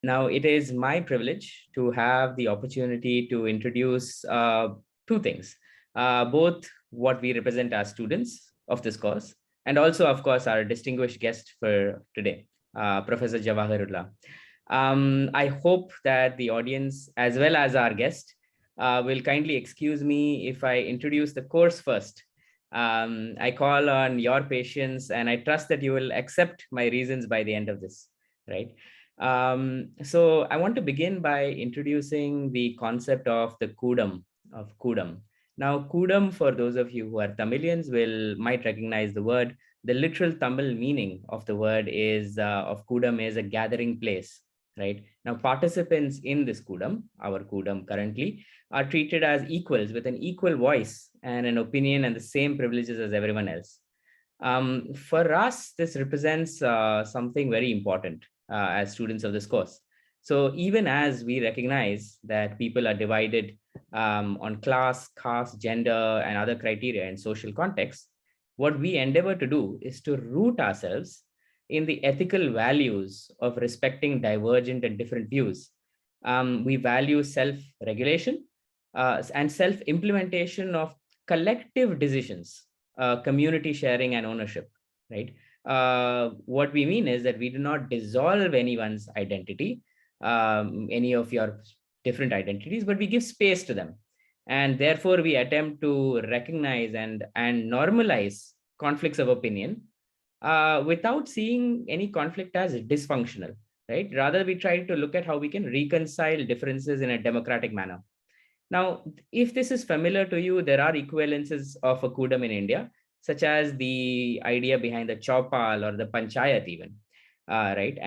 Now, it is my privilege to have the opportunity to introduce two things, both what we represent as students of this course, and also, of course, our distinguished guest for today, Professor Jawahirullah. I hope that the audience, as well as our guest, will kindly excuse me if I introduce the course first. I call on your patience, and I trust that you will accept my reasons by the end of this, right? So I want to begin by introducing the concept of the kudam. Now, kudam, for those of you who are Tamilians, might recognize the word. The literal Tamil meaning of the word is of kudam is a gathering place, right? Now, participants in this kudam, our kudam currently, are treated as equals with an equal voice and an opinion and the same privileges as everyone else. For us, this represents something very important as students of this course. So even as we recognize that people are divided on class, caste, gender, and other criteria in social contexts, what we endeavor to do is to root ourselves in the ethical values of respecting divergent and different views. We value self-regulation and self-implementation of collective decisions, community sharing and ownership, right? What we mean is that we do not dissolve anyone's identity, any of your different identities, but we give space to them. And therefore, we attempt to recognize and normalize conflicts of opinion without seeing any conflict as dysfunctional, right? Rather, we try to look at how we can reconcile differences in a democratic manner. Now, if this is familiar to you, there are equivalences of a kudam in India, such as the idea behind the chaupal or the panchayat even, right?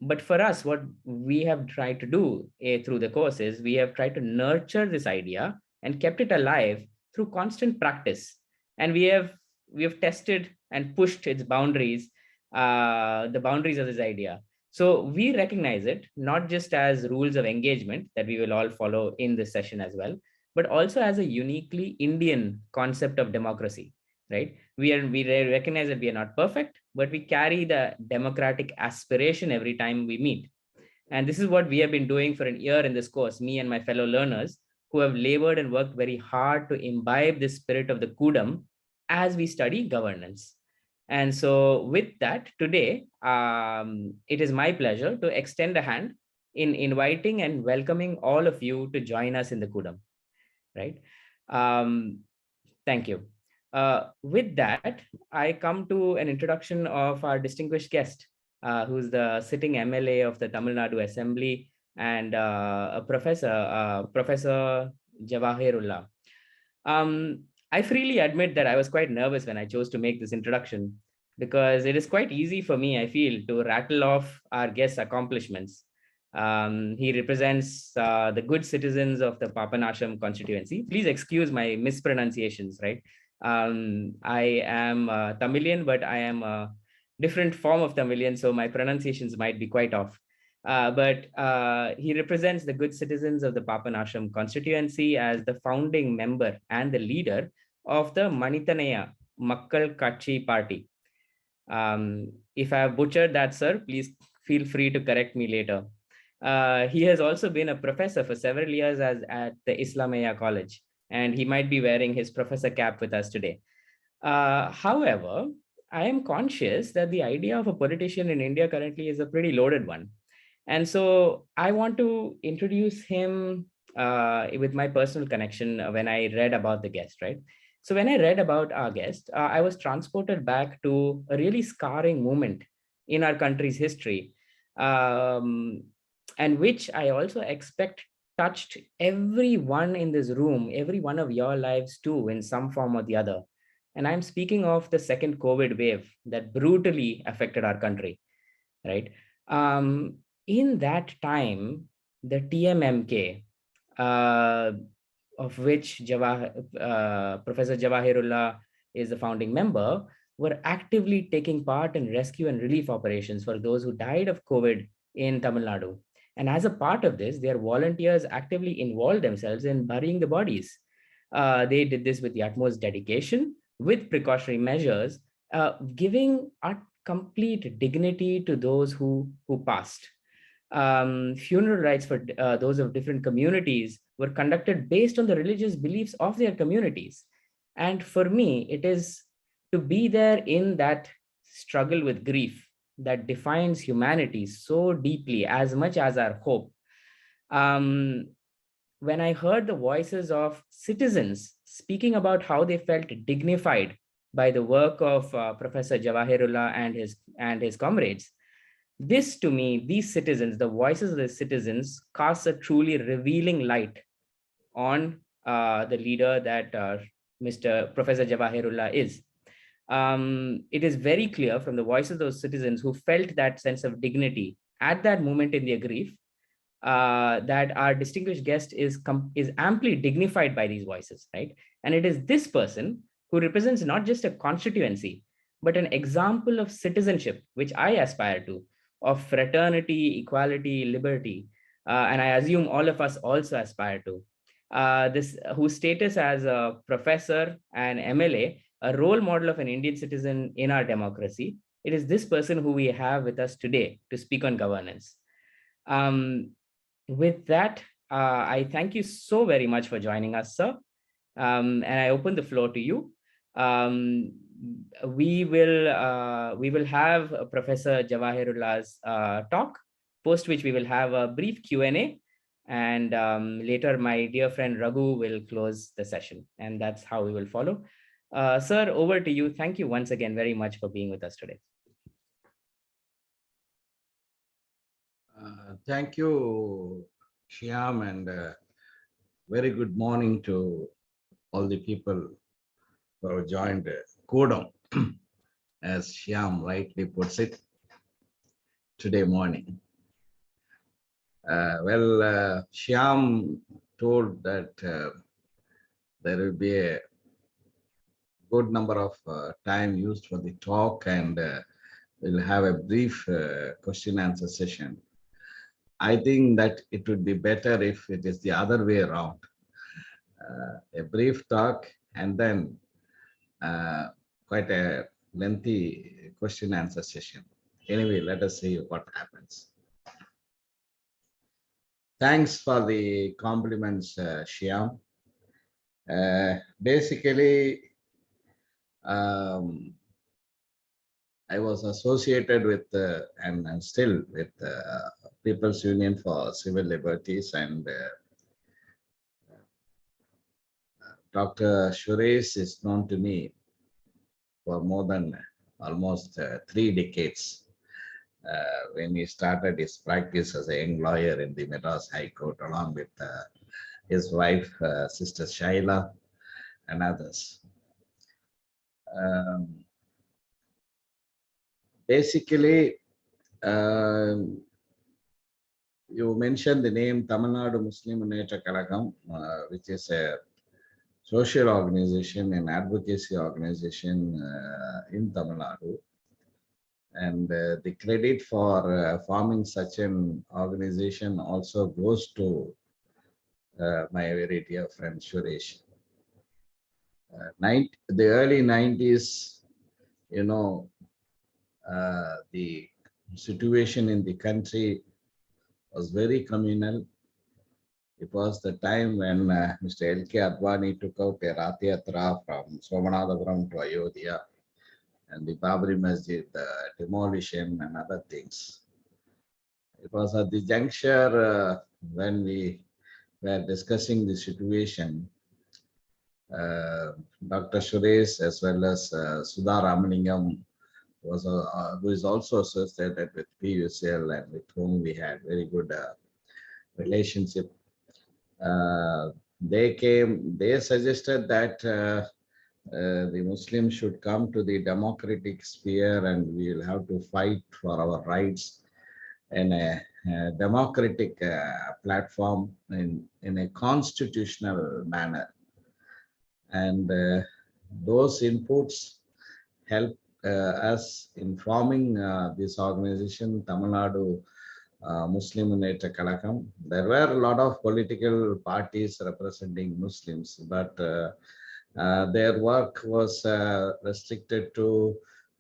But for us, what we have tried to do through the course is we have tried to nurture this idea and kept it alive through constant practice. And we have tested and pushed its boundaries, the boundaries of this idea. So we recognize it not just as rules of engagement that we will all follow in this session as well, but also as a uniquely Indian concept of democracy, right? We recognize that we are not perfect, but we carry the democratic aspiration every time we meet. And this is what we have been doing for an year in this course, me and my fellow learners who have labored and worked very hard to imbibe the spirit of the kudam as we study governance. And so with that, today, it is my pleasure to extend a hand in inviting and welcoming all of you to join us in the kudam, right? Thank you. With that, I come to an introduction of our distinguished guest, who's the sitting MLA of the Tamil Nadu Assembly and a professor, Professor Jawahirullah. I freely admit that I was quite nervous when I chose to make this introduction, because it is quite easy for me, I feel, to rattle off our guest's accomplishments. He represents the good citizens of the Papanasam Constituency. Please excuse my mispronunciations, right? I am Tamilian, but I am a different form of Tamilian, so my pronunciations might be quite off. But he represents the good citizens of the Papanasam constituency as the founding member and the leader of the Manithaneya Makkal Katchi party. If I have butchered that, sir, please feel free to correct me later. He has also been a professor for several years at the Islamia College, and he might be wearing his professor cap with us today. However, I am conscious that the idea of a politician in India currently is a pretty loaded one. And so I want to introduce him with my personal connection when I read about the guest, right? So when I read about our guest, I was transported back to a really scarring moment in our country's history, and which I also expect touched everyone in this room, every one of your lives too, in some form or the other. And I'm speaking of the second COVID wave that brutally affected our country, right? In that time, the TMMK, of which Professor Jawahirullah is the founding member, were actively taking part in rescue and relief operations for those who died of COVID in Tamil Nadu. And as a part of this, their volunteers actively involved themselves in burying the bodies. They did this with the utmost dedication, with precautionary measures, giving complete dignity to those who passed. Funeral rites for those of different communities were conducted based on the religious beliefs of their communities. And for me, it is to be there in that struggle with grief that defines humanity so deeply, as much as our hope. Um, when I heard the voices of citizens speaking about how they felt dignified by the work of Professor Jawahirullah and his comrades, this to me, these citizens, the voices of the citizens, casts a truly revealing light on the leader that Mr. Professor Jawahirullah is. It is very clear from the voices of those citizens who felt that sense of dignity at that moment in their grief, that our distinguished guest is amply dignified by these voices, right? And it is this person who represents not just a constituency, but an example of citizenship, which I aspire to, of fraternity, equality, liberty, and I assume all of us also aspire to. This whose status as a professor and MLA, a role model of an Indian citizen in our democracy. It is this person who we have with us today to speak on governance. With that, I thank you so very much for joining us, sir. And I open the floor to you. We will have Professor Jawahirullah's talk, post which we will have a brief Q&A, and later my dear friend Raghu will close the session, and that's how we will follow. Sir, over to you. Thank you once again very much for being with us today. Thank you, Shyam, and very good morning to all the people who have joined Kodam, as Shyam rightly puts it, today morning. Shyam told that there will be a good number of time used for the talk, and we'll have a brief question answer session. I think that it would be better if it is the other way around. A brief talk and then quite a lengthy question answer session. Anyway, let us see what happens. Thanks for the compliments, Shyam. Basically, I was associated with and still with People's Union for Civil Liberties, and Dr. Suresh is known to me for more than almost 3 decades. When he started his practice as a young lawyer in the Madras High Court, along with his wife, Sister Shaila, and others. Basically, you mentioned the name Tamil Nadu Munnetra Kazagham, which is a social organization and advocacy organization in Tamil Nadu. And the credit for forming such an organization also goes to my very dear friend Suresh. The early 90s, you know, the situation in the country was very communal. It was the time when Mr. L.K. Advani took out a Rath Yatra from Ramanathapuram to Ayodhya, and the Babri Masjid demolition and other things. It was at the juncture when we were discussing the situation. Dr. Suresh as well as Sudha Ramalingam who is also associated with PUCL and with whom we had very good relationship. They suggested that the Muslims should come to the democratic sphere, and we will have to fight for our rights in a democratic platform in a constitutional manner. And those inputs helped us in forming this organization, Tamil Nadu Muslim Munnetra Kazagham. There were a lot of political parties representing Muslims, but their work was restricted to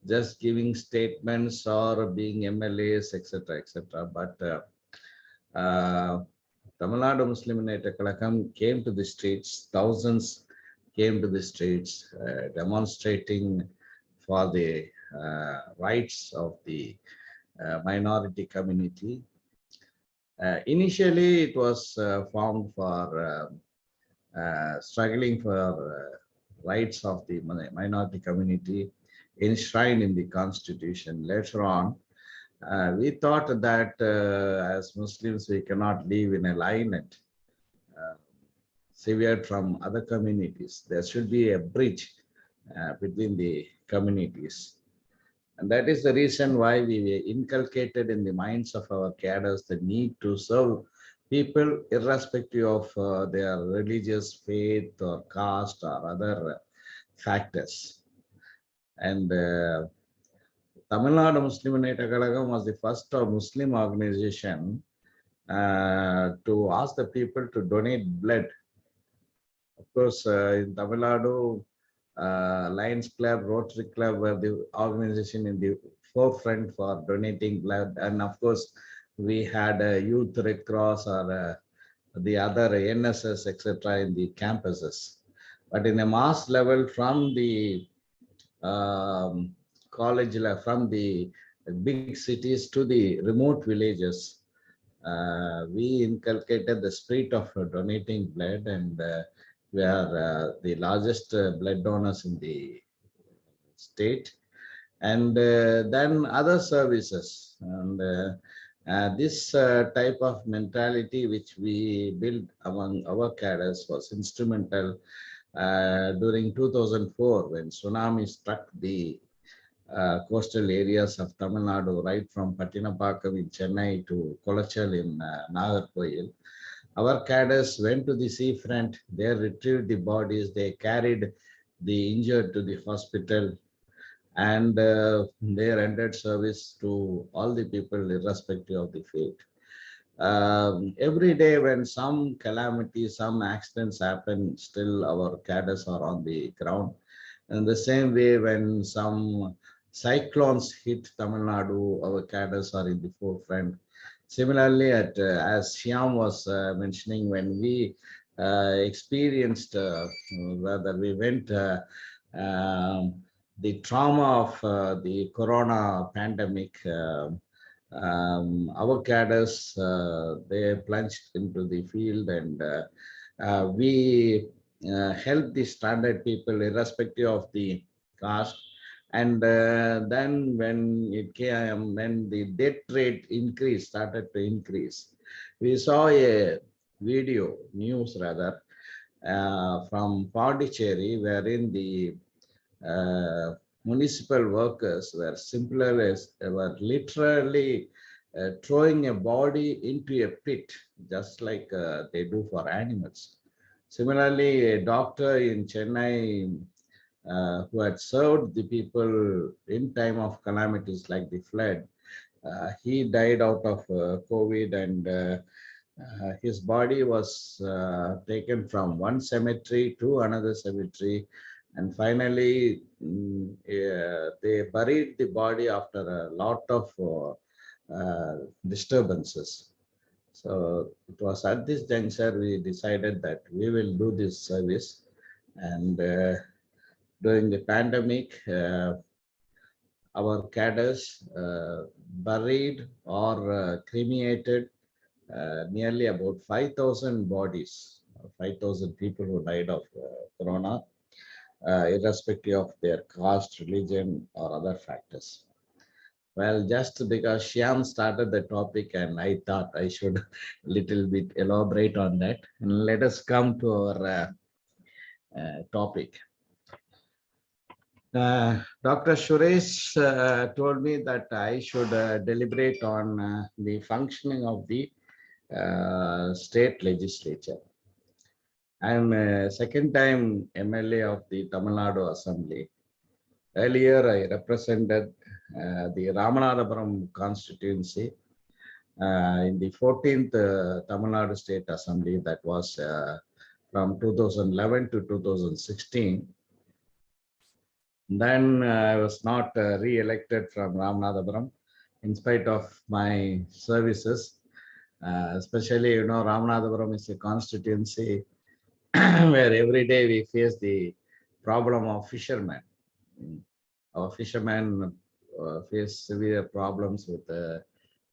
just giving statements or being MLAs, etc., etc. But Tamil Nadu Muslim United Kazagham came to the streets, thousands came to the streets demonstrating for the rights of the minority community. Initially, it was formed for struggling for rights of the minority community enshrined in the constitution. Later on, we thought that as Muslims, we cannot live in alignment, severed from other communities. There should be a bridge between the communities. And that is the reason why we inculcated in the minds of our cadres the need to serve people irrespective of their religious faith or caste or other factors. And Tamil Nadu Muslim United Kazagham was the first Muslim organization to ask the people to donate blood. Of course, in Tamil Nadu, Lions Club, Rotary Club were the organization in the forefront for donating blood. And of course, we had a Youth Red Cross or the other NSS, etc. in the campuses. But in a mass level from the college level, from the big cities to the remote villages, we inculcated the spirit of donating blood, and we are the largest blood donors in the state. And then other services. And this type of mentality which we built among our cadres was instrumental during 2004 when tsunami struck the coastal areas of Tamil Nadu, right from Pattinapakam in Chennai to Kolachal in Nagarkoil. Our cadres went to the seafront, they retrieved the bodies, they carried the injured to the hospital, and they rendered service to all the people irrespective of the faith. Every day when some calamity, some accidents happen, still our cadres are on the ground. And the same way when some cyclones hit Tamil Nadu, our cadres are in the forefront. Similarly, as Shyam was mentioning, when we experienced, whether we went the trauma of the corona pandemic, our cadres, they plunged into the field, and we helped the standard people irrespective of the caste. And then when it came, when the death rate started to increase, we saw a video, news rather, from Pondicherry, wherein the municipal workers were literally throwing a body into a pit, just like they do for animals. Similarly, a doctor in Chennai who had served the people in time of calamities like the flood, he died out of COVID, and his body was taken from one cemetery to another cemetery, and finally they buried the body after a lot of disturbances. So it was at this juncture we decided that we will do this service. And during the pandemic, our cadres buried or cremated nearly about 5,000 bodies, 5,000 people who died of corona, irrespective of their caste, religion, or other factors. Well, just because Shyam started the topic, and I thought I should little bit elaborate on that. And let us come to our topic. Dr. Suresh told me that I should deliberate on the functioning of the state legislature. I'm a second time MLA of the Tamil Nadu Assembly. Earlier, I represented the Ramanathapuram constituency in the 14th Tamil Nadu State Assembly, that was from 2011 to 2016. Then I was not re-elected from Ramanathapuram in spite of my services. Especially, Ramanathapuram is a constituency where every day we face the problem of fishermen. Our fishermen face severe problems with the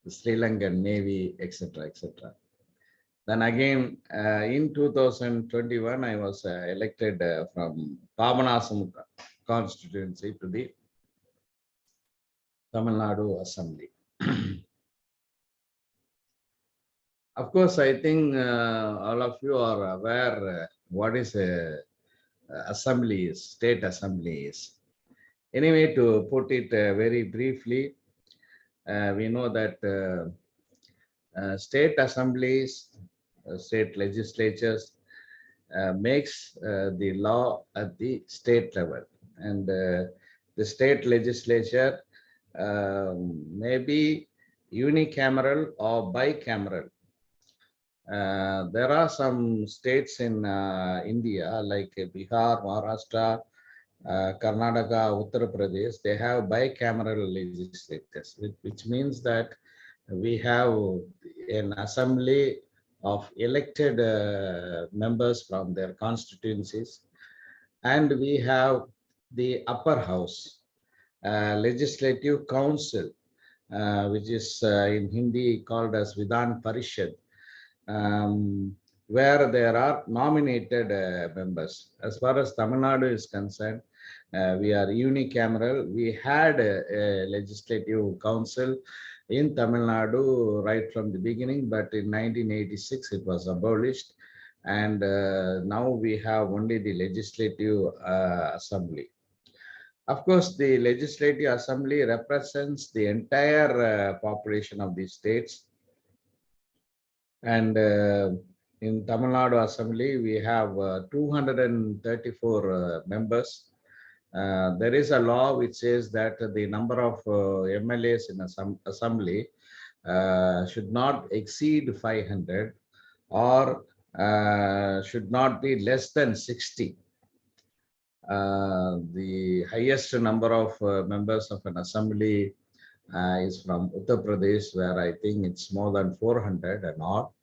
Sri Lankan Navy, etc., etc. Then again, in 2021, I was elected from Papanasam Constituency to the Tamil Nadu Assembly. Of course, I think all of you are aware what is a assembly is, state assembly is. Anyway, to put it very briefly, we know that state assemblies, state legislatures makes the law at the state level, and the state legislature may be unicameral or bicameral. There are some states in India like Bihar, Maharashtra, Karnataka, Uttar Pradesh. They have bicameral legislatures, which means that we have an assembly of elected members from their constituencies, and we have the upper house, legislative council, which is in Hindi called as Vidhan Parishad, where there are nominated members. As far as Tamil Nadu is concerned, we are unicameral. We had a legislative council in Tamil Nadu right from the beginning, but in 1986 it was abolished, and now we have only the legislative assembly. Of course, the legislative assembly represents the entire population of the states, and in Tamil Nadu Assembly, we have 234 members. There is a law which says that the number of MLAs in assembly should not exceed 500 or should not be less than 60. The highest number of members of an assembly is from Uttar Pradesh, where I think it's more than 400 and all.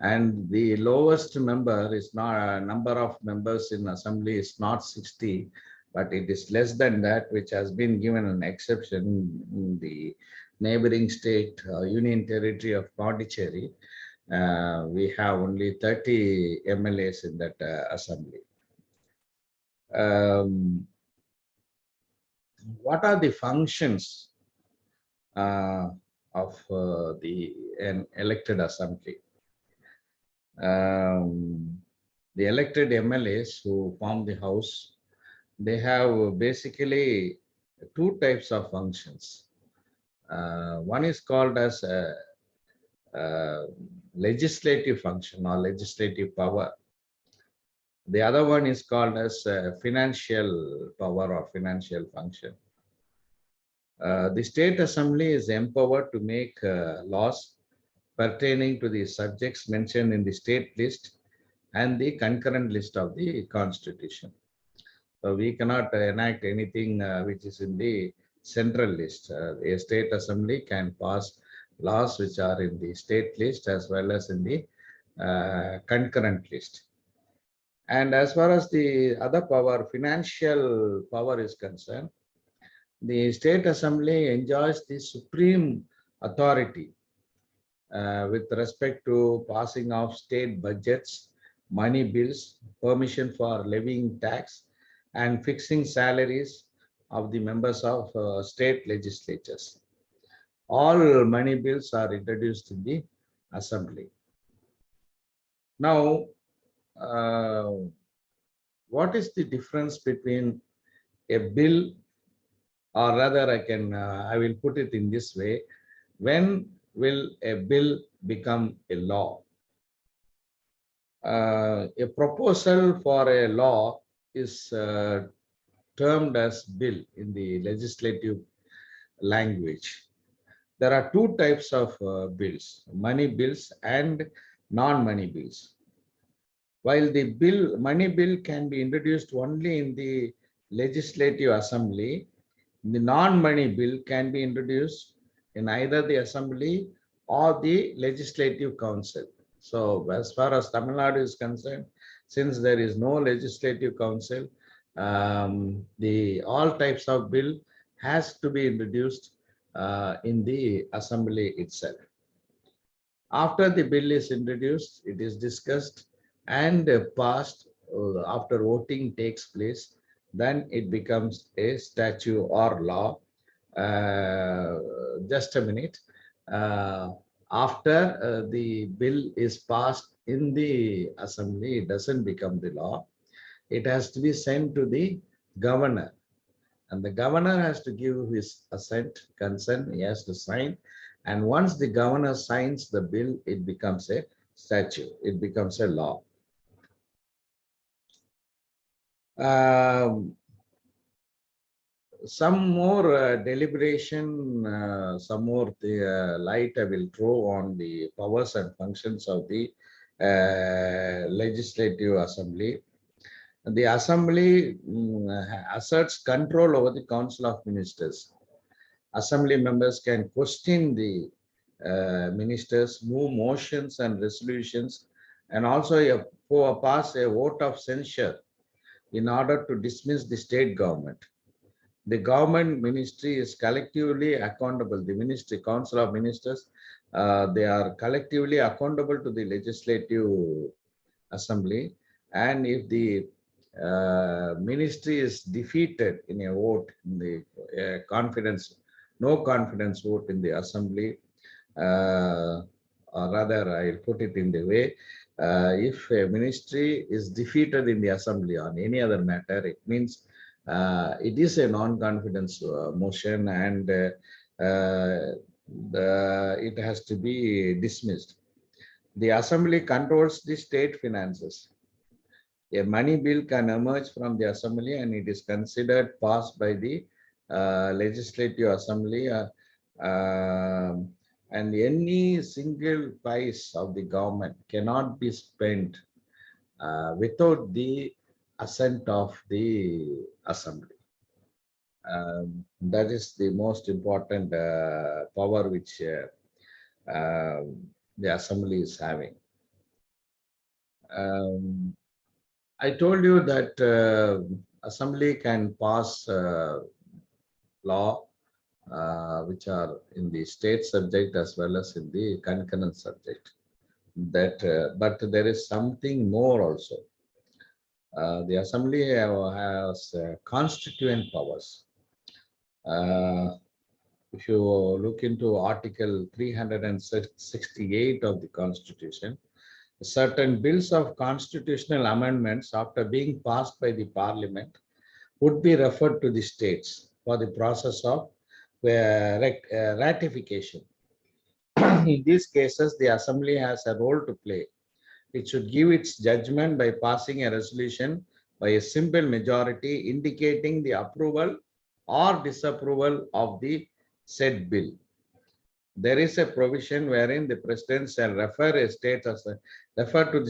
And the lowest member is not number of members in assembly is not 60, but it is less than that, which has been given an exception in the neighboring state, Union Territory of Pondicherry. We have only 30 MLAs in that assembly. What are the functions of an elected assembly? The elected MLAs who form the house, they have basically two types of functions. One is called as a legislative function or legislative power. The other one is called as financial power or financial function. The state assembly is empowered to make laws pertaining to the subjects mentioned in the state list and the concurrent list of the constitution. So we cannot enact anything which is in the central list. A state assembly can pass laws which are in the state list as well as in the concurrent list. And as far as the other power, financial power is concerned, the state assembly enjoys the supreme authority with respect to passing of state budgets, money bills, permission for levying tax, and fixing salaries of the members of state legislatures. All money bills are introduced in the assembly. Now, what is the difference between a bill, or rather I will put it in this way: when will a bill become a law? A proposal for a law is termed as bill in the legislative language. There are two types of bills: money bills and non-money bills. While the money bill can be introduced only in the legislative assembly, the non-money bill can be introduced in either the assembly or the Legislative Council. So as far as Tamil Nadu is concerned, since there is no Legislative Council, the all types of bill has to be introduced in the assembly itself. After the bill is introduced, it is discussed and passed. After voting takes place, then it becomes a statute or law. Just a minute. After the bill is passed in the assembly, it doesn't become the law. It has to be sent to the governor, and the governor has to give his assent, consent, he has to sign. And once the governor signs the bill, it becomes a statute, it becomes a law. Some more deliberation, some more light I will throw on the powers and functions of the Legislative Assembly. The Assembly asserts control over the Council of Ministers. Assembly members can question the ministers, move motions and resolutions, and also pass a vote of censure in order to dismiss the state government. The government ministry is collectively accountable. The ministry, Council of Ministers, they are collectively accountable to the Legislative Assembly. And if the ministry is defeated in a vote, in the no confidence vote in the Assembly, or rather I'll put it in the way, if a ministry is defeated in the Assembly on any other matter, it means it is a non-confidence motion, and it has to be dismissed. The Assembly controls the state finances. A money bill can emerge from the Assembly and it is considered passed by the Legislative Assembly, and any single piece of the government cannot be spent without the assent of the Assembly. That is the most important power which the Assembly is having. I told you that Assembly can pass law which are in the state subject as well as in the concurrent subject. That, but there is something more also. The Assembly has constituent powers. If you look into Article 368 of the Constitution, certain bills of constitutional amendments after being passed by the Parliament would be referred to the states for the process of ratification. In these cases, the Assembly has a role to play. It should give its judgment by passing a resolution by a simple majority indicating the approval or disapproval of the said bill. There is a provision wherein the President shall refer to the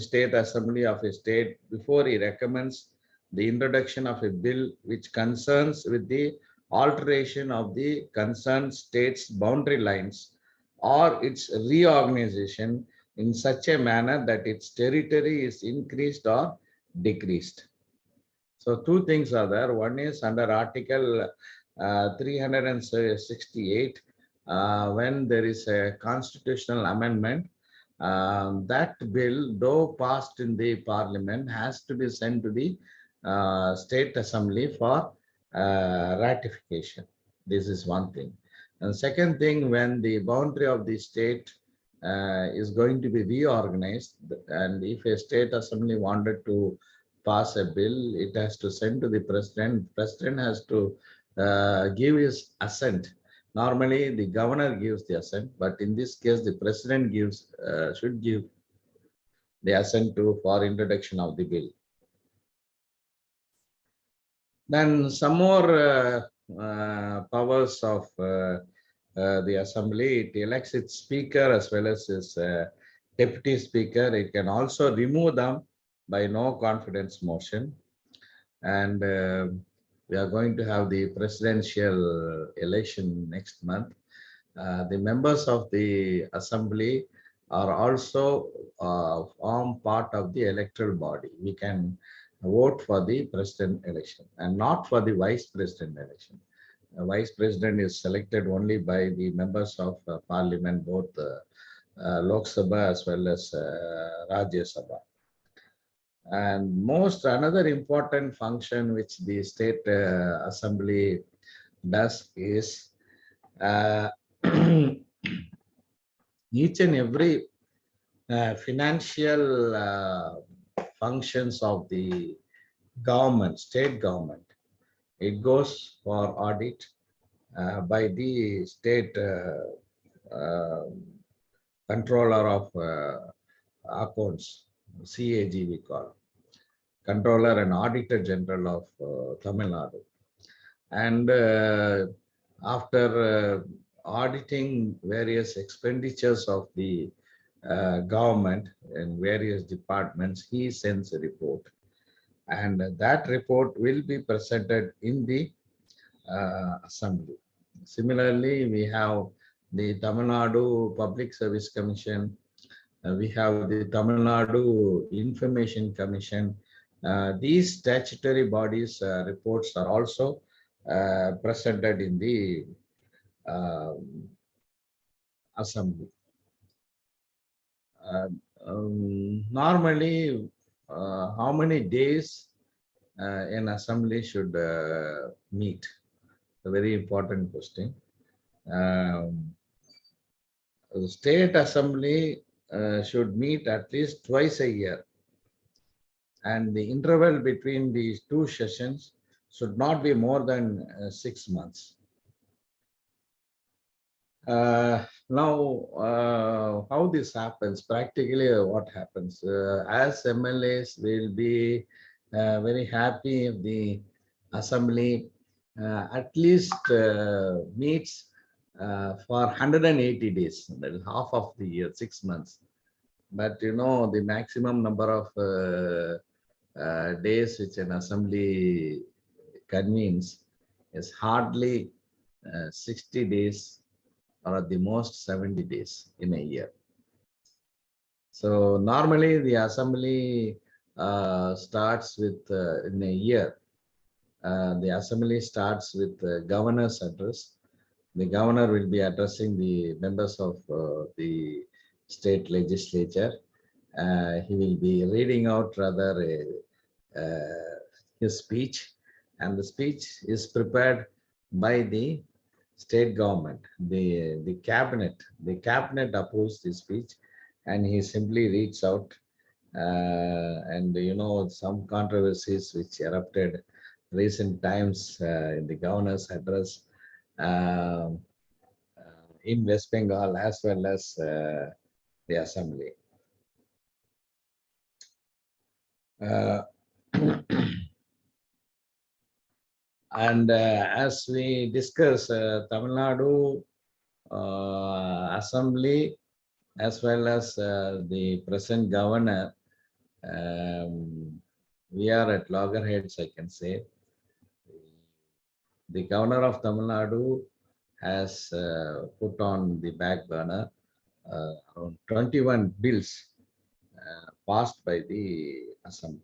State Assembly of a state before he recommends the introduction of a bill which concerns with the alteration of the concerned state's boundary lines or its reorganization in such a manner that its territory is increased or decreased. So two things are there. One is under Article 368, when there is a constitutional amendment, that bill, though passed in the Parliament, has to be sent to the State Assembly for ratification. This is one thing. And second thing, when the boundary of the state is going to be reorganized, and if a State Assembly wanted to pass a bill, it has to send to the President. The President has to give his assent. Normally, the governor gives the assent, but in this case, the President should give the assent for introduction of the bill. Then some more powers of the Assembly. It elects its Speaker as well as its Deputy Speaker. It can also remove them by no confidence motion. And we are going to have the presidential election next month. The members of the assembly are also form part of the electoral body. We can vote for the president election and not for the vice president election. Vice president is selected only by the members of parliament, both Lok Sabha as well as Rajya Sabha. And most another important function which the state assembly does is uh, each and every financial functions of the government, state government, it goes for audit by the state controller of accounts, CAG we call, controller and auditor general of Tamil Nadu. And after auditing various expenditures of the government in various departments, he sends a report. And that report will be presented in the assembly. Similarly, we have the Tamil Nadu Public Service Commission, we have the Tamil Nadu Information Commission. These statutory bodies reports are also presented in the assembly. Normally, how many days an assembly should meet? A very important question. The state assembly should meet at least twice a year, and the interval between these two sessions should not be more than 6 months. Now, how this happens, practically what happens, as MLAs will be very happy if the assembly at least meets for 180 days, that is half of the year, 6 months. But the maximum number of days which an assembly convenes is hardly 60 days or at the most 70 days in a year. So normally the assembly starts with in a year. The assembly starts with the governor's address. The governor will be addressing the members of the state legislature. He will be reading out rather his speech, and the speech is prepared by the state government. The cabinet approves the speech, and he simply reads out. And some controversies which erupted recent times in the governor's address in West Bengal as well as the assembly. And as we discuss, Tamil Nadu Assembly as well as the present governor, we are at loggerheads, I can say. The governor of Tamil Nadu has put on the back burner around 21 bills passed by the assembly.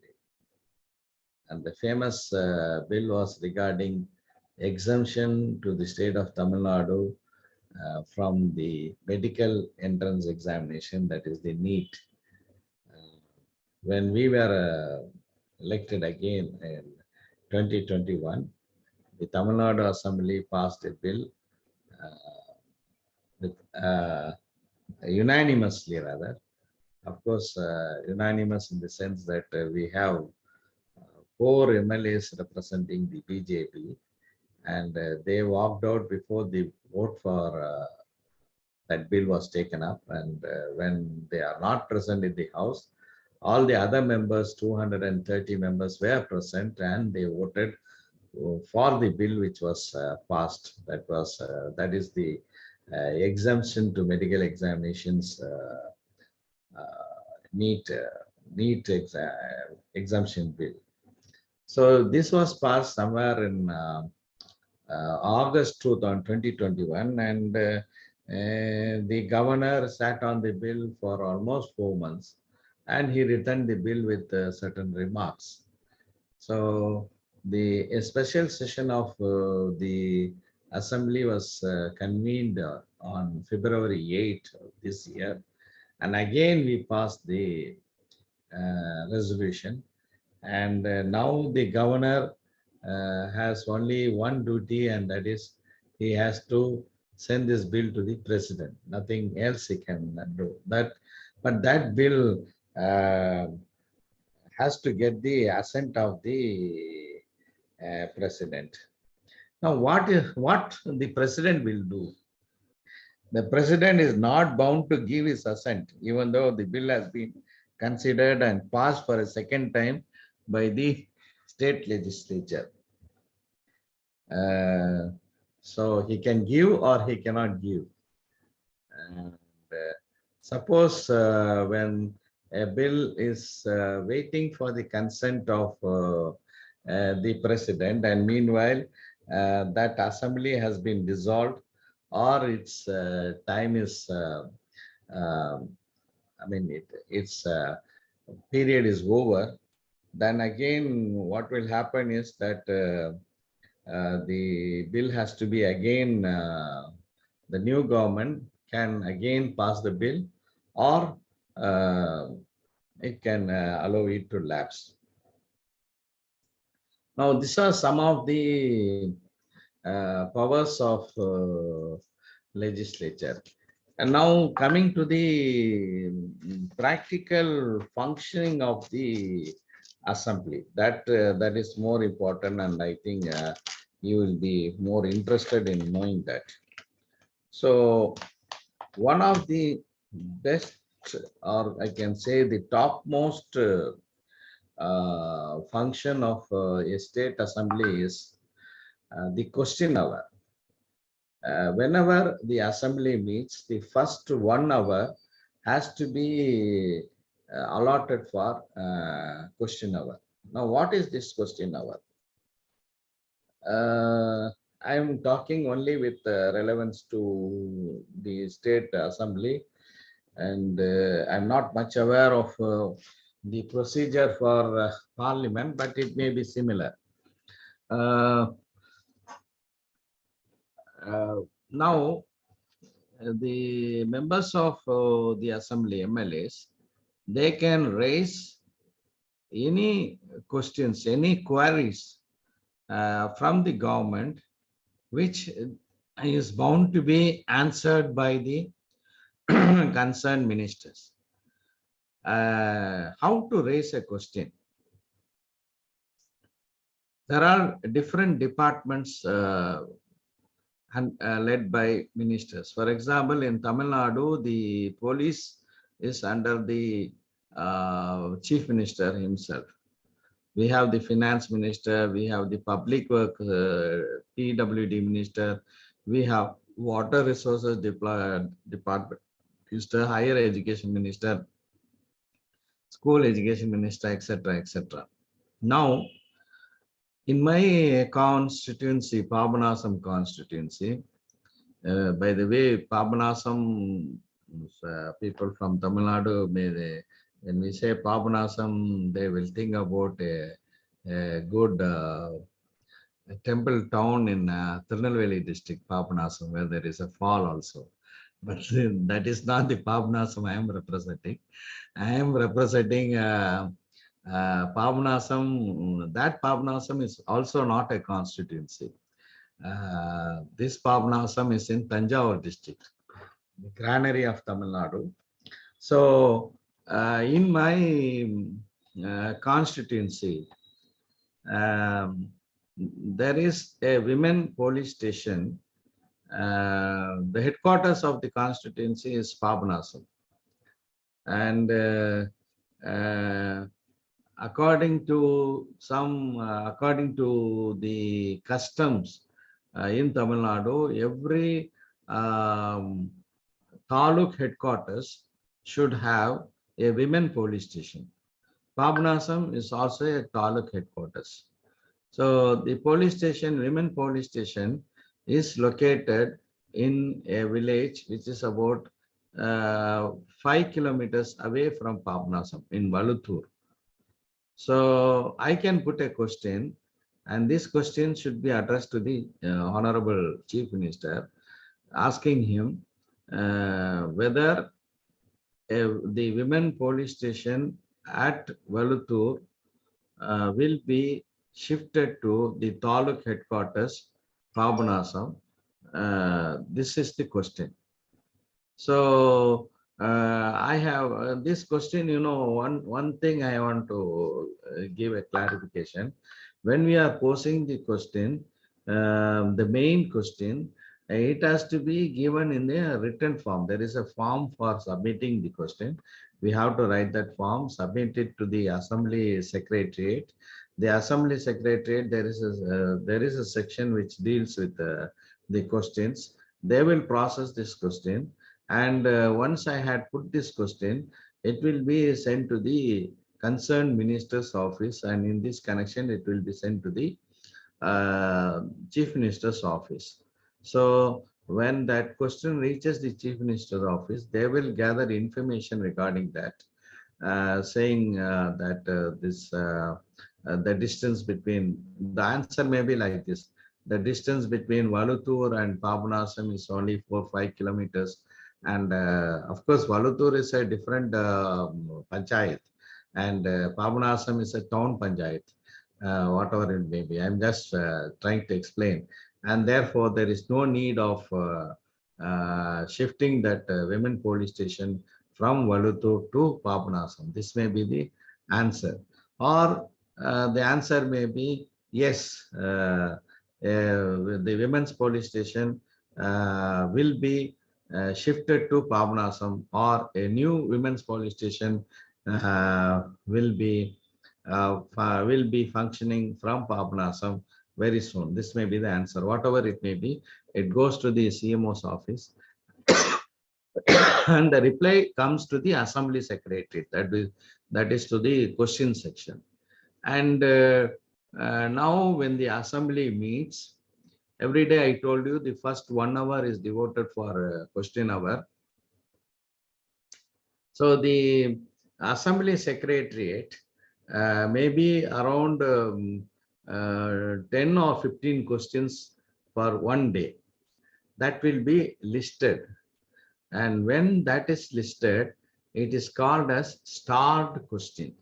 And the famous bill was regarding exemption to the state of Tamil Nadu from the medical entrance examination, that is the NEET. When we were elected again in 2021, the Tamil Nadu Assembly passed a bill with, unanimously rather. Of course, unanimous in the sense that we have 4 MLAs representing the BJP, and they walked out before the vote for that bill was taken up. And when they are not present in the House, all the other members, 230 members, were present, and they voted for the bill which was passed. That is the exemption to medical examinations, NEET exemption bill. So this was passed somewhere in August 2021, and The governor sat on the bill for almost 4 months, and he returned the bill with certain remarks. So a special session of the assembly was convened on February 8 of this year, and again we passed the resolution. And now the governor has only one duty, and that is he has to send this bill to the president. Nothing else he can do. But that bill has to get the assent of the president. Now, what the president will do? The president is not bound to give his assent, even though the bill has been considered and passed for a second time by the state legislature. Uh, so he can give or he cannot give. And suppose when a bill is waiting for the consent of the president, and meanwhile that assembly has been dissolved, or its time is, I mean, its period is over, then again what will happen is that the bill has to be again, the new government can again pass the bill, or it can allow it to lapse. Now, these are some of the powers of legislature. And now coming to the practical functioning of the assembly, that is more important, and I think you will be more interested in knowing that. So one of the best, or I can say the topmost function of a state assembly is the question hour. Whenever the assembly meets, the first 1 hour has to be allotted for question hour. Now, what is this question hour? I am talking only with relevance to the state assembly, and I'm not much aware of the procedure for parliament, but it may be similar. Now, the members of the assembly, MLAs, they can raise any questions, any queries from the government, which is bound to be answered by the concerned ministers. How to raise a question? There are different departments led by ministers. For example, in Tamil Nadu, the police is under the chief minister himself. We have the finance minister, we have the public work PWD minister, we have water resources department minister, higher education minister, school education minister, etc., etc. Now, in my constituency, Papanasam constituency, by the way, Papanasam, people from Tamil Nadu, when we say Papanasam, they will think about a good temple town in Tirunelveli district, Papanasam, where there is a fall also. But that is not the Papanasam I am representing. I am representing Papanasam. That Papanasam is also not a constituency. This Papanasam is in Tanjavur district, the granary of Tamil Nadu. So, in my constituency, there is a women police station. The headquarters of the constituency is Papanasam, and according to the customs in Tamil Nadu, every taluk headquarters should have a women police station. Papanasam is also a taluk headquarters. So the police station, women police station, is located in a village which is about 5 kilometers away from Papanasam in Valuthur. So I can put a question, and this question should be addressed to the Honorable Chief Minister, asking him whether the women police station at Valuthur will be shifted to the Taluk headquarters, Papanasam. This is the question. So I have this question, one thing I want to give a clarification. When we are posing the question, the main question, it has to be given in a written form. There is a form for submitting the question. We have to write that form, submit it to the Assembly Secretariat. The Assembly Secretariat, there is a section which deals with the questions. They will process this question. And once I had put this question, it will be sent to the concerned minister's office. And in this connection, it will be sent to the Chief Minister's office. So when that question reaches the Chief Minister's office, they will gather information regarding that, saying that the distance between, the answer may be like this: the distance between Valuthur and Papanasam is only 4-5 kilometers. And of course, Valuthur is a different panchayat, and Papanasam is a town panchayat, whatever it may be. I'm just trying to explain. And therefore, there is no need of shifting that women police station from Valuthur to Papanasam. This may be the answer. Or the answer may be yes, the women's police station will be shifted to Papanasam, or a new women's police station will be functioning from Papanasam very soon. This may be the answer. Whatever it may be, it goes to the CMO's office, and the reply comes to the Assembly Secretariat. That is to the question section. And now, when the Assembly meets, every day I told you the first 1 hour is devoted for question hour. So the Assembly Secretariat maybe around 10 or 15 questions for one day. That will be listed. And when that is listed, it is called as starred question.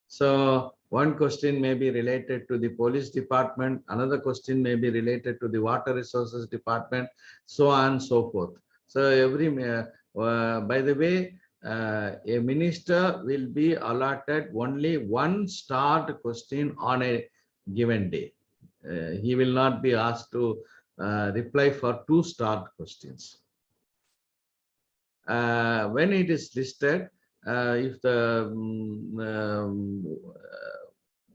So one question may be related to the police department, another question may be related to the water resources department, so on and so forth. So by the way, a minister will be allotted only one starred question on a given day. He will not be asked to reply for 2 starred questions. When it is listed, if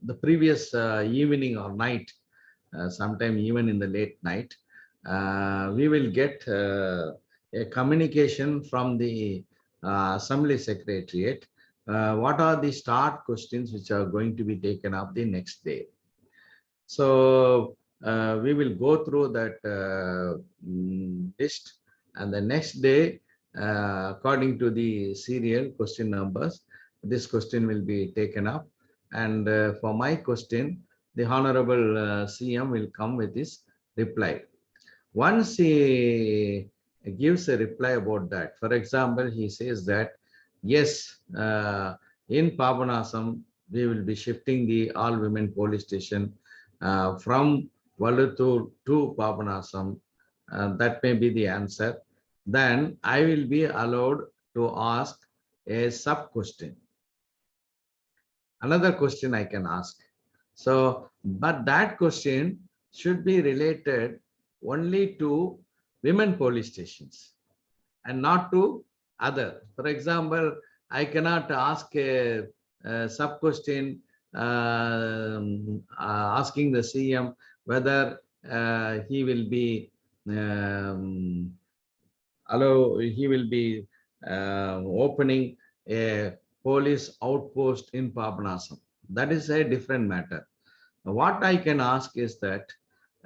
the previous evening or night, sometime even in the late night, we will get a communication from the Assembly Secretariat. What are the start questions which are going to be taken up the next day? So we will go through that list, and the next day, according to the serial question numbers, this question will be taken up. And for my question, the Honorable CM will come with his reply. Once he gives a reply about that, for example, he says that, yes, in Papanasam, we will be shifting the all-women police station from Valuthur to Papanasam. That may be the answer. Then I will be allowed to ask a sub-question. Another question I can ask. So, but that question should be related only to women police stations and not to other. For example, I cannot ask a sub-question asking the CM whether he will be opening a police outpost in Papanasam. That is a different matter. What I can ask is that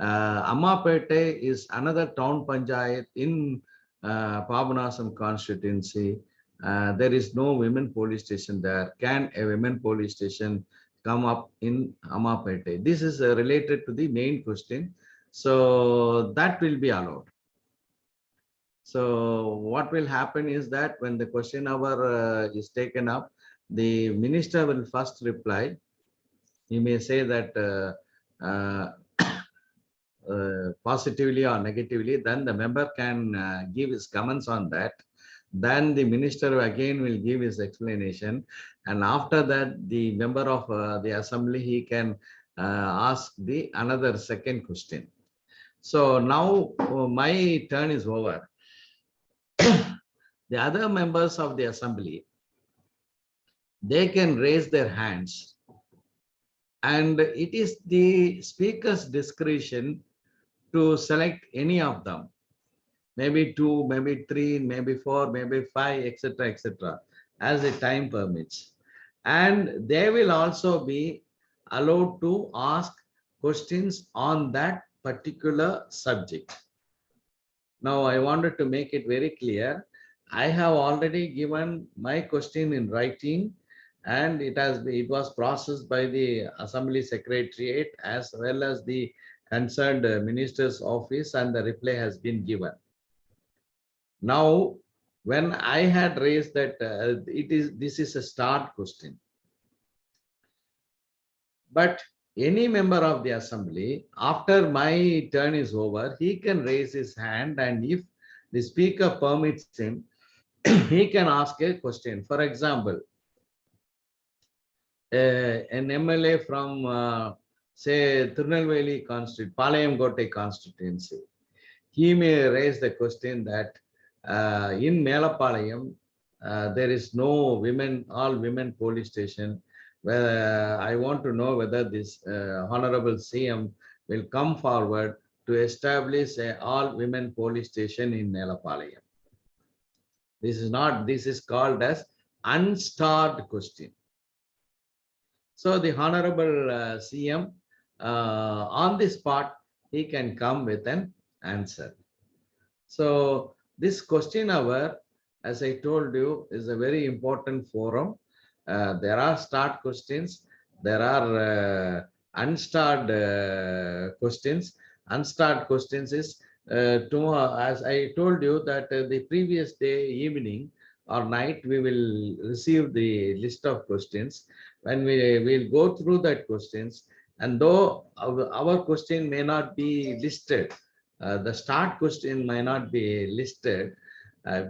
Ammapete is another town panchayat in Papanasam Constituency. There is no women police station there. Can a women police station come up in Ammapete? This is related to the main question. So that will be allowed. So what will happen is that when the question hour is taken up, the minister will first reply. He may say that positively or negatively, then the member can give his comments on that. Then the minister again will give his explanation. And after that, the member of the assembly, he can ask the another second question. So now my turn is over. The other members of the assembly, they can raise their hands. And it is the speaker's discretion to select any of them. Maybe 2, maybe 3, maybe 4, maybe 5, etc., etc., as the time permits. And they will also be allowed to ask questions on that particular subject. Now, I wanted to make it very clear. I have already given my question in writing, and it was processed by the Assembly Secretariat as well as the concerned minister's office, and the reply has been given. Now, when I had raised that this is a start question, but any member of the assembly, after my turn is over, he can raise his hand, and if the speaker permits him, he can ask a question. For example, an MLA from say Tirunelveli constituency, Palayamkottai constituency, he may raise the question that in Melapalayam, there is no women, all women police station. Where I want to know whether this Honorable CM will come forward to establish a all women police station in Melapalayam. This is called as unstarred question. So the Honorable CM on this spot, he can come with an answer. So this question hour, as I told you, is a very important forum. There are start questions. There are unstarred questions. Unstarred questions is tomorrow, as I told you, that the previous day evening or night, we will receive the list of questions. When we will go through that questions, and though our question may not be listed, the start question may not be listed,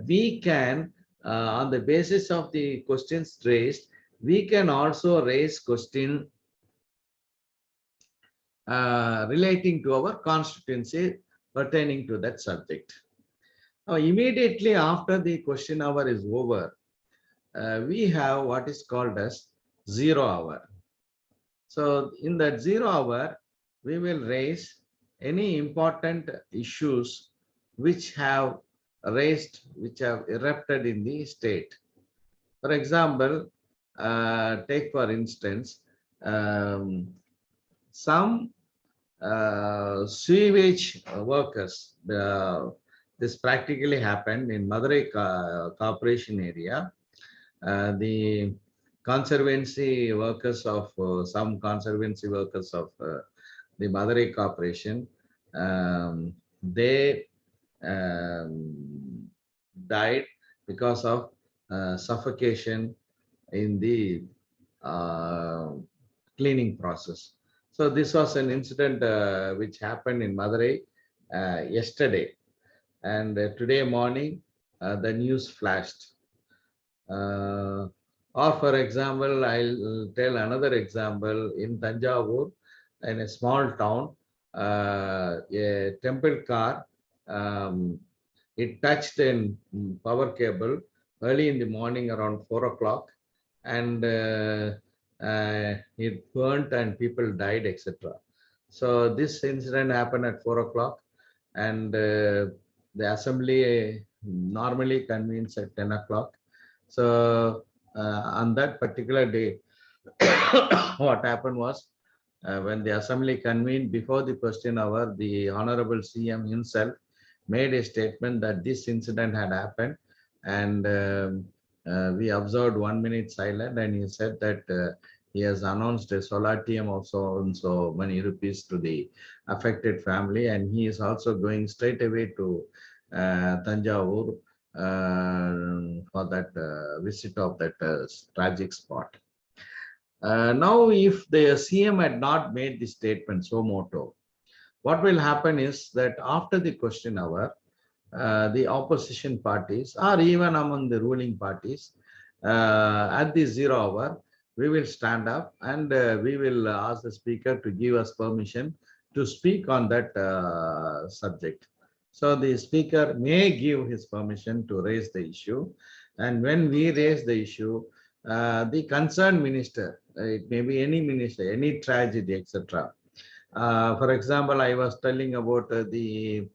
we can, on the basis of the questions raised, we can also raise question relating to our constituency pertaining to that subject. Now, immediately after the question hour is over, we have what is called as 0 hour. So in that 0 hour, we will raise any important issues which have erupted in the state. For example, take for instance, some sewage workers. This practically happened in Madurai Corporation area. The conservancy workers of some conservancy workers of the Madurai Corporation, they died because of suffocation in the cleaning process. So this was an incident which happened in Madurai yesterday, and today morning the news flashed. Or for example, I'll tell another example in Tanjavur, in a small town, a temple car, it touched a power cable early in the morning around 4 o'clock, and it burnt and people died, etc. So this incident happened at 4 o'clock, and the assembly normally convenes at 10 o'clock. So on that particular day, what happened was when the assembly convened before the question hour, the Honorable CM himself made a statement that this incident had happened, and we observed 1 minute silence, and he said that he has announced a solatium of so and so many rupees to the affected family, and he is also going straight away to Tanjavur for that visit of that tragic spot. Now, if the CM had not made the statement so moto, what will happen is that after the question hour, the opposition parties or even among the ruling parties, at the 0 hour, we will stand up and we will ask the speaker to give us permission to speak on that subject. So the speaker may give his permission to raise the issue. And when we raise the issue, the concerned minister, it may be any minister, any tragedy, etc. For example, I was telling about the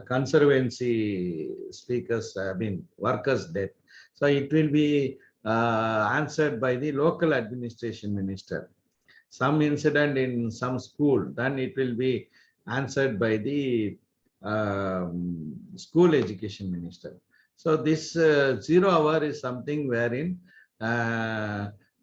conservancy speakers, workers' death. So it will be answered by the local administration minister. Some incident in some school, then it will be answered by the school education minister. So this 0 hour is something wherein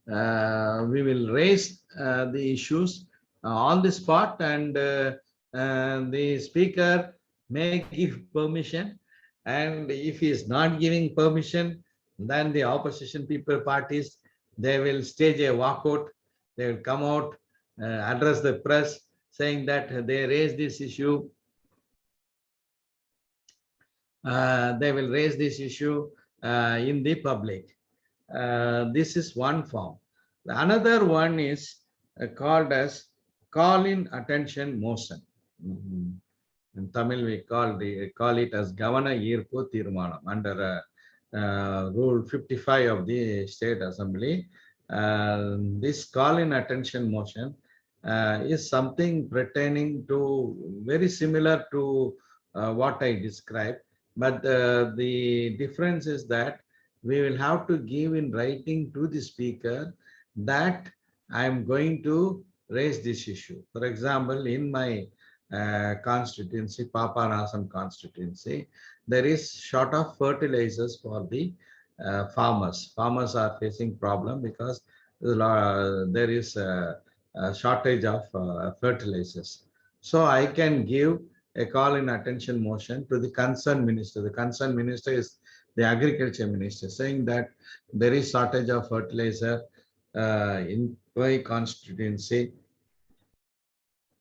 we will raise the issues on the spot, and the speaker may give permission, and if he is not giving permission, then the opposition people parties, they will stage a walkout. They will come out, address the press, saying that they raised this issue. They will raise this issue in the public. This is one form. Another one is called as call-in attention motion. In Tamil, we call it as Gavana Irpu Tirmanam under Rule 55 of the State Assembly. This call-in attention motion is something pertaining to very similar to what I described, but the difference is that we will have to give in writing to the speaker that I am going to raise this issue. For example, in my constituency, Papanasam constituency, there is short of fertilizers for the farmers. Farmers are facing problem because there is a shortage of fertilizers. So I can give a call in attention motion to the concerned minister. The concerned minister is the agriculture minister, saying that there is shortage of fertilizer in my constituency,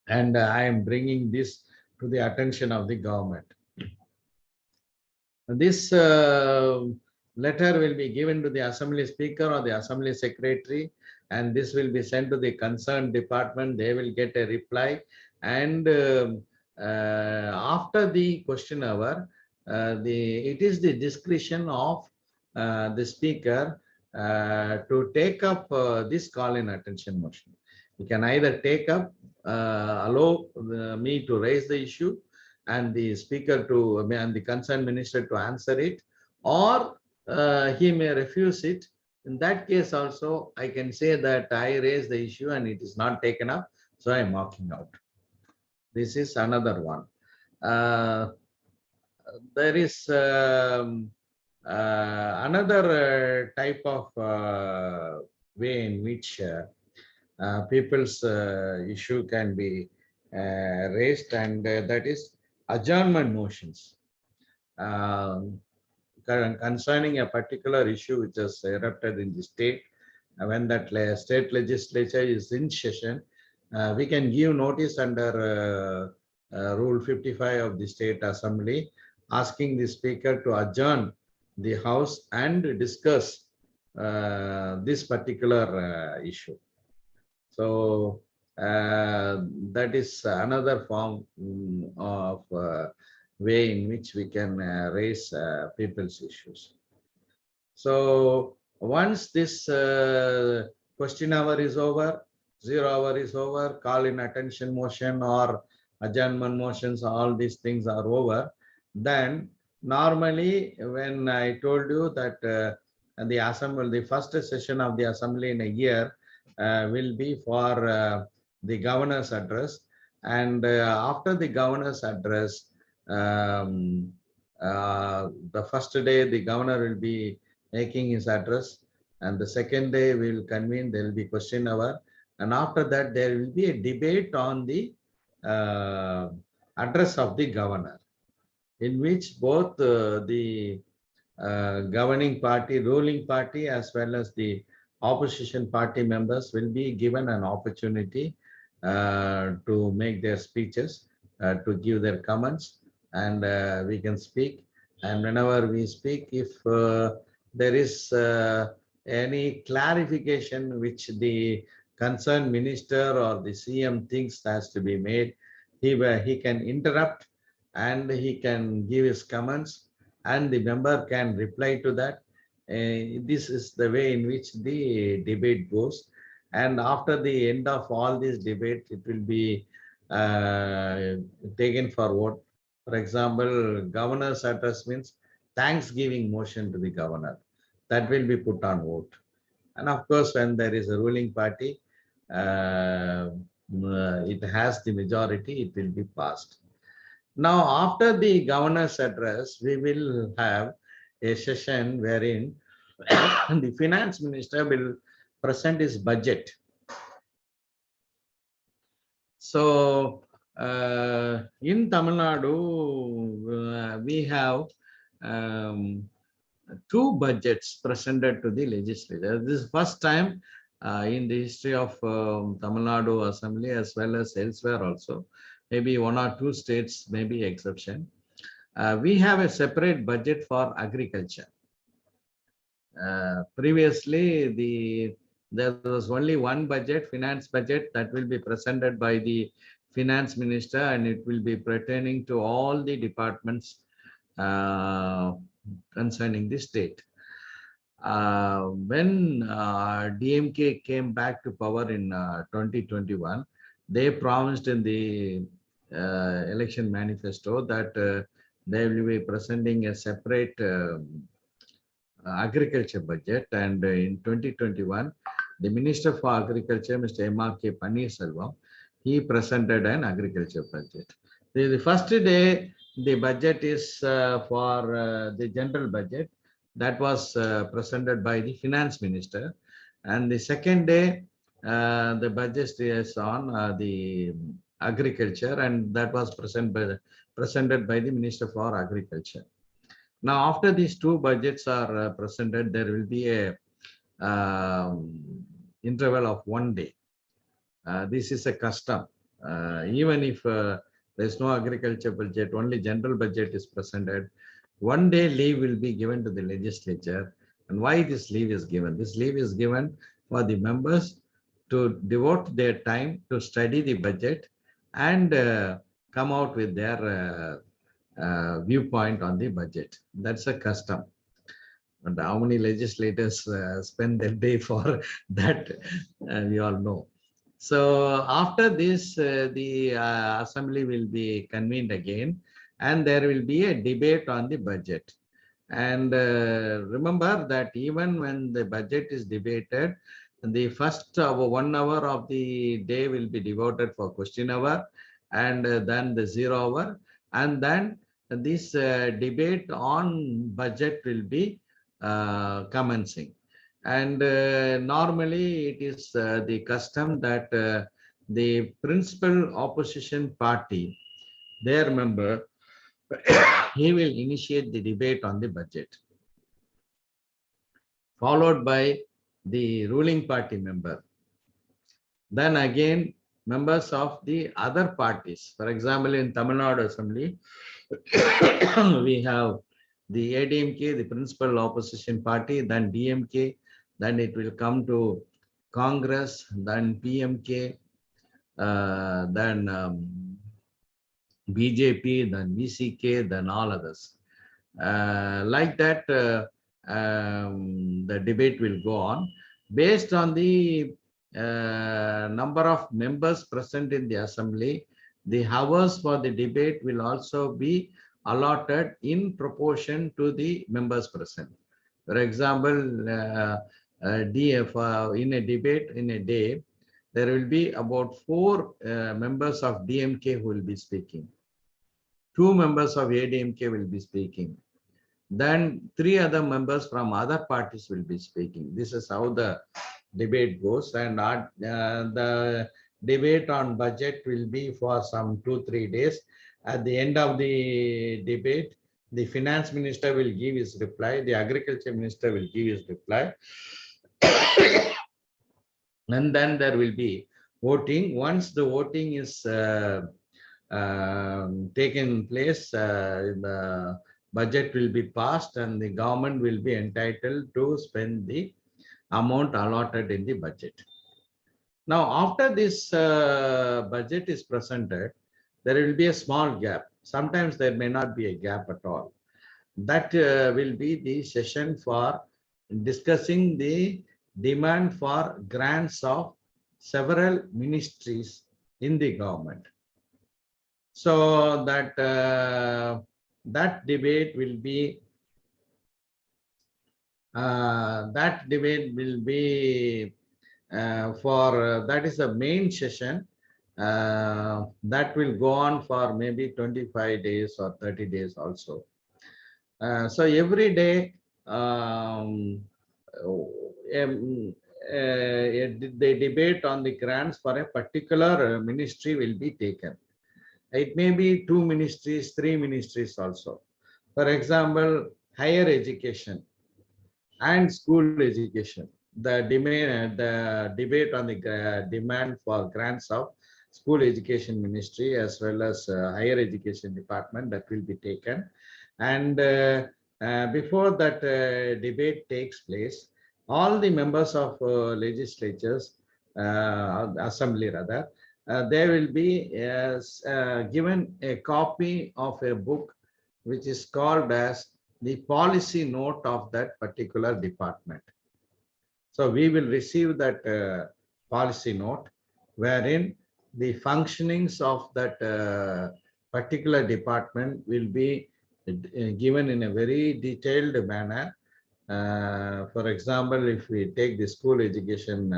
and I am bringing this to the attention of the government. This letter will be given to the assembly speaker or the assembly secretary, and this will be sent to the concerned department. They will get a reply, and after the question hour, it is the discretion of the speaker to take up this call in attention motion. You can either take up, allow me to raise the issue and the speaker to, and the concerned minister to answer it, or he may refuse it. In that case also, I can say that I raised the issue and it is not taken up, so I am walking out. This is another one. There is another type of way in which people's issue can be raised, and that is adjournment motions. Concerning a particular issue which has erupted in the state, when that state legislature is in session, we can give notice under Rule 55 of the State Assembly, asking the speaker to adjourn the House and discuss this particular issue. So that is another form of way in which we can raise people's issues. So once this question hour is over, 0 hour is over, call in attention motion or adjournment motions, all these things are over, then normally when I told you that the assembly, the first session of the assembly in a year will be for the governor's address. And after the governor's address, the first day the governor will be making his address, and the second day we will convene, there will be question hour, and after that there will be a debate on the address of the governor, in which both the governing party, ruling party, as well as the opposition party members will be given an opportunity to make their speeches, to give their comments, and we can speak. And whenever we speak, if there is any clarification which the concerned minister or the CM thinks has to be made, he can interrupt and he can give his comments, and the member can reply to that. This is the way in which the debate goes. And after the end of all this debate, it will be taken for vote. For example, governor's address means thanksgiving motion to the governor. That will be put on vote. And of course, when there is a ruling party, it has the majority, it will be passed. Now, after the governor's address, we will have a session wherein the finance minister will present his budget. So, in Tamil Nadu, we have two budgets presented to the legislature. This is first time in the history of Tamil Nadu Assembly, as well as elsewhere also. Maybe one or two states may be exception. We have a separate budget for agriculture. Previously, there was only one budget, finance budget, that will be presented by the finance minister, and it will be pertaining to all the departments concerning the state. When DMK came back to power in 2021, they promised in the election manifesto that they will be presenting a separate agriculture budget, and in 2021 the Minister for Agriculture, Mr. M.R.K. Panneerselvam, he presented an agriculture budget. The first day the budget is for the general budget, that was presented by the finance minister, and the second day the budget is on the agriculture, and that was presented by the Minister for Agriculture. Now, after these two budgets are presented, there will be a interval of 1 day. This is a custom. Even if there's no agriculture budget, only general budget is presented, 1 day leave will be given to the legislature. And why this leave is given? This leave is given for the members to devote their time to study the budget and come out with their viewpoint on the budget. That's a custom. And how many legislators spend their day for that, we all know. So after this, the assembly will be convened again, and there will be a debate on the budget. And remember that even when the budget is debated, the first 1 hour of the day will be devoted for question hour, and then the 0 hour, and then this debate on budget will be commencing. And normally it is the custom that the principal opposition party, their member, he will initiate the debate on the budget, followed by the ruling party member. Then again, members of the other parties. For example, in Tamil Nadu Assembly, we have the ADMK, the principal opposition party, then DMK, then it will come to Congress, then PMK, then BJP, then VCK, then all others. Like that, the debate will go on. Based on the number of members present in the assembly, the hours for the debate will also be allotted in proportion to the members present. For example, in a debate in a day, there will be about 4 members of DMK who will be speaking. 2 members of ADMK will be speaking. Then 3 other members from other parties will be speaking. This is how the debate goes. And the debate on budget will be for some 2-3 days. At the end of the debate, the finance minister will give his reply. The agriculture minister will give his reply. And then there will be voting. Once the voting is taken place, the budget will be passed and the government will be entitled to spend the amount allotted in the budget. Now, after this budget is presented, there will be a small gap. Sometimes there may not be a gap at all. That will be the session for discussing the demand for grants of several ministries in the government. So that debate will be that is the main session that will go on for maybe 25 days or 30 days also. So every day the debate on the grants for a particular ministry will be taken. It may be 2 ministries, 3 ministries also. For example, higher education and school education. The debate on the demand for grants of school education ministry as well as higher education department, that will be taken. And before that debate takes place, all the members of legislatures, assembly rather, they will be given a copy of a book which is called as the policy note of that particular department. So we will receive that policy note wherein the functionings of that particular department will be given in a very detailed manner. For example, if we take the school education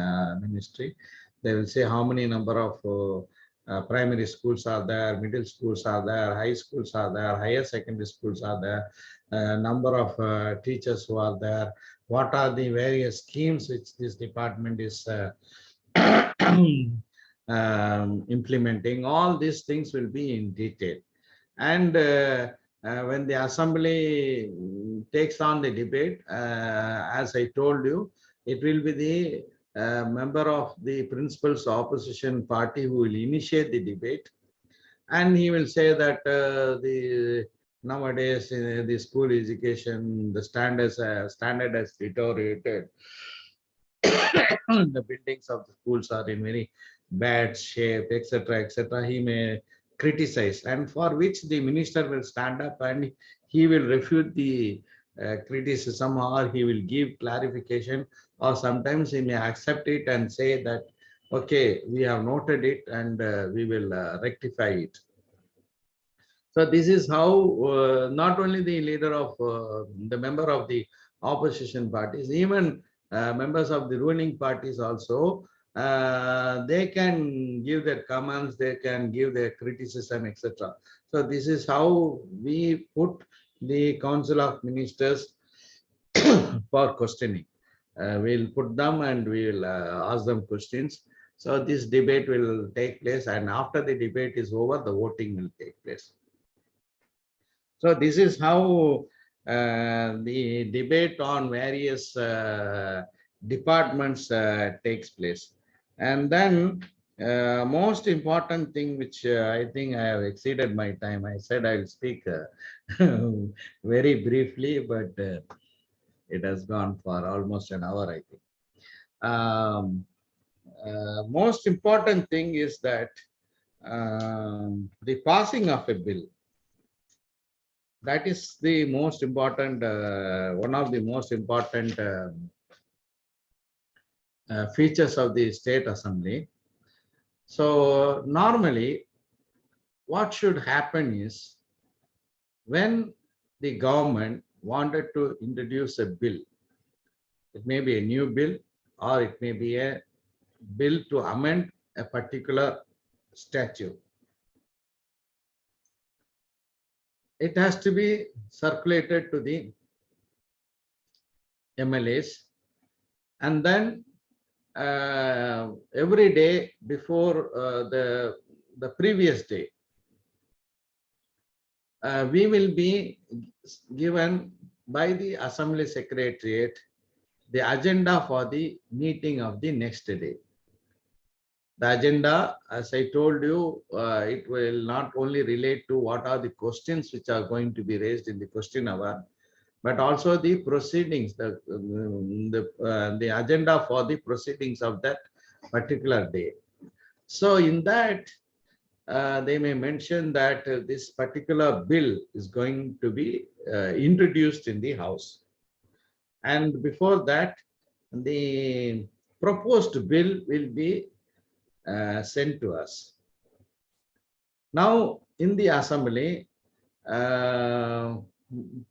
ministry, they will say how many number of primary schools are there, middle schools are there, high schools are there, higher secondary schools are there, number of teachers who are there, what are the various schemes which this department is implementing. All these things will be in detail. And when the assembly takes on the debate, as I told you, it will be the member of the principal's opposition party who will initiate the debate, and he will say that nowadays the school education, the standard has deteriorated. The buildings of the schools are in very bad shape, etc., etc. He may criticize, and for which the minister will stand up and he will refute the criticism, or he will give clarification, or sometimes he may accept it and say that, okay, we have noted it and we will rectify it. So this is how not only the leader of the member of the opposition parties, even members of the ruling parties also, they can give their comments, they can give their criticism, etc. So this is how we put the Council of Ministers for questioning. We'll put them and we will ask them questions. So this debate will take place, and after the debate is over, the voting will take place. So this is how the debate on various departments takes place. And then most important thing, which I think I have exceeded my time. I said I will speak very briefly, but it has gone for almost an hour, I think. Most important thing is that the passing of a bill. That is the most important, one of the most important features of the State Assembly. So normally, what should happen is, when the government wanted to introduce a bill, It may be a new bill, or it may be a bill to amend a particular statute. It has to be circulated to the MLAs, and then every day before the previous day, we will be given by the Assembly Secretariat the agenda for the meeting of the next day. The agenda, as I told you, it will not only relate to what are the questions which are going to be raised in the question hour, but also the proceedings, the agenda for the proceedings of that particular day. So in that, they may mention that this particular bill is going to be introduced in the House. And before that, the proposed bill will be sent to us. Now, in the Assembly,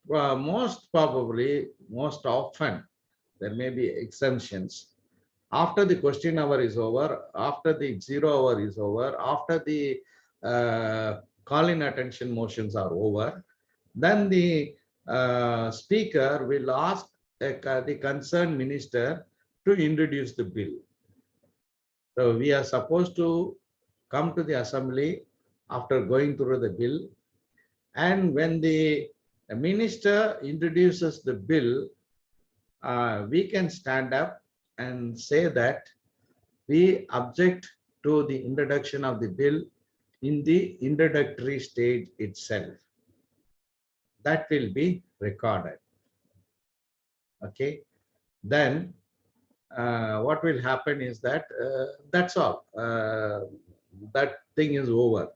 most probably, most often, there may be exemptions. After the question hour is over, after the 0 hour is over, after the call-in attention motions are over, then the speaker will ask the concerned minister to introduce the bill. So we are supposed to come to the Assembly after going through the bill, and when the minister introduces the bill, we can stand up and say that we object to the introduction of the bill in the introductory stage itself. That will be recorded. Okay. Then what will happen is that that's all. That thing is over.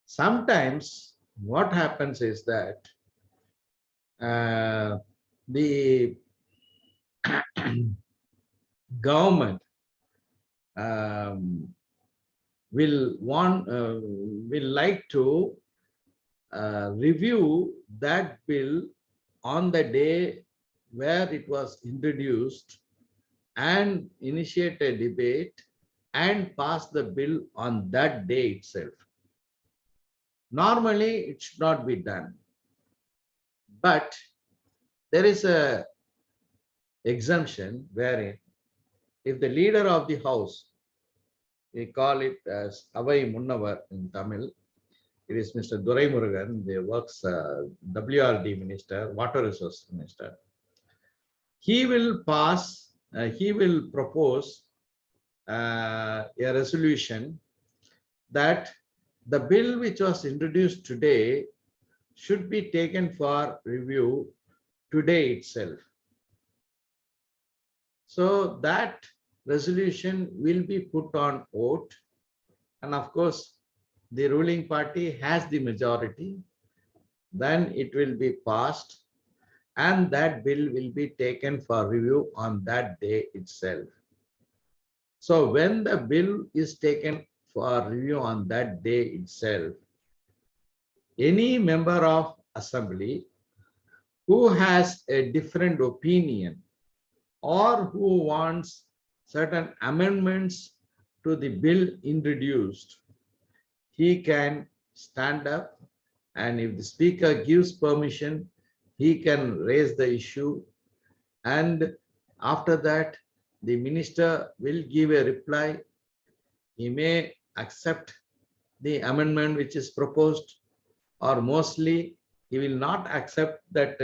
Sometimes what happens is that the government will like to review that bill on the day where it was introduced and initiate a debate and pass the bill on that day itself. Normally, it should not be done. But there is a exemption wherein if the leader of the house, we call it as Avai Munnavar in Tamil, it is Mr. Durai Murugan, the works WRD minister, water resource minister. He will pass, he will propose a resolution that the bill which was introduced today should be taken for review today itself. So that resolution will be put on vote, and of course the ruling party has the majority, then it will be passed and that bill will be taken for review on that day itself. So when the bill is taken for review on that day itself, any member of Assembly who has a different opinion or who wants certain amendments to the bill introduced, he can stand up, and if the speaker gives permission, he can raise the issue, and after that the minister will give a reply. He may accept the amendment which is proposed, or mostly he will not accept that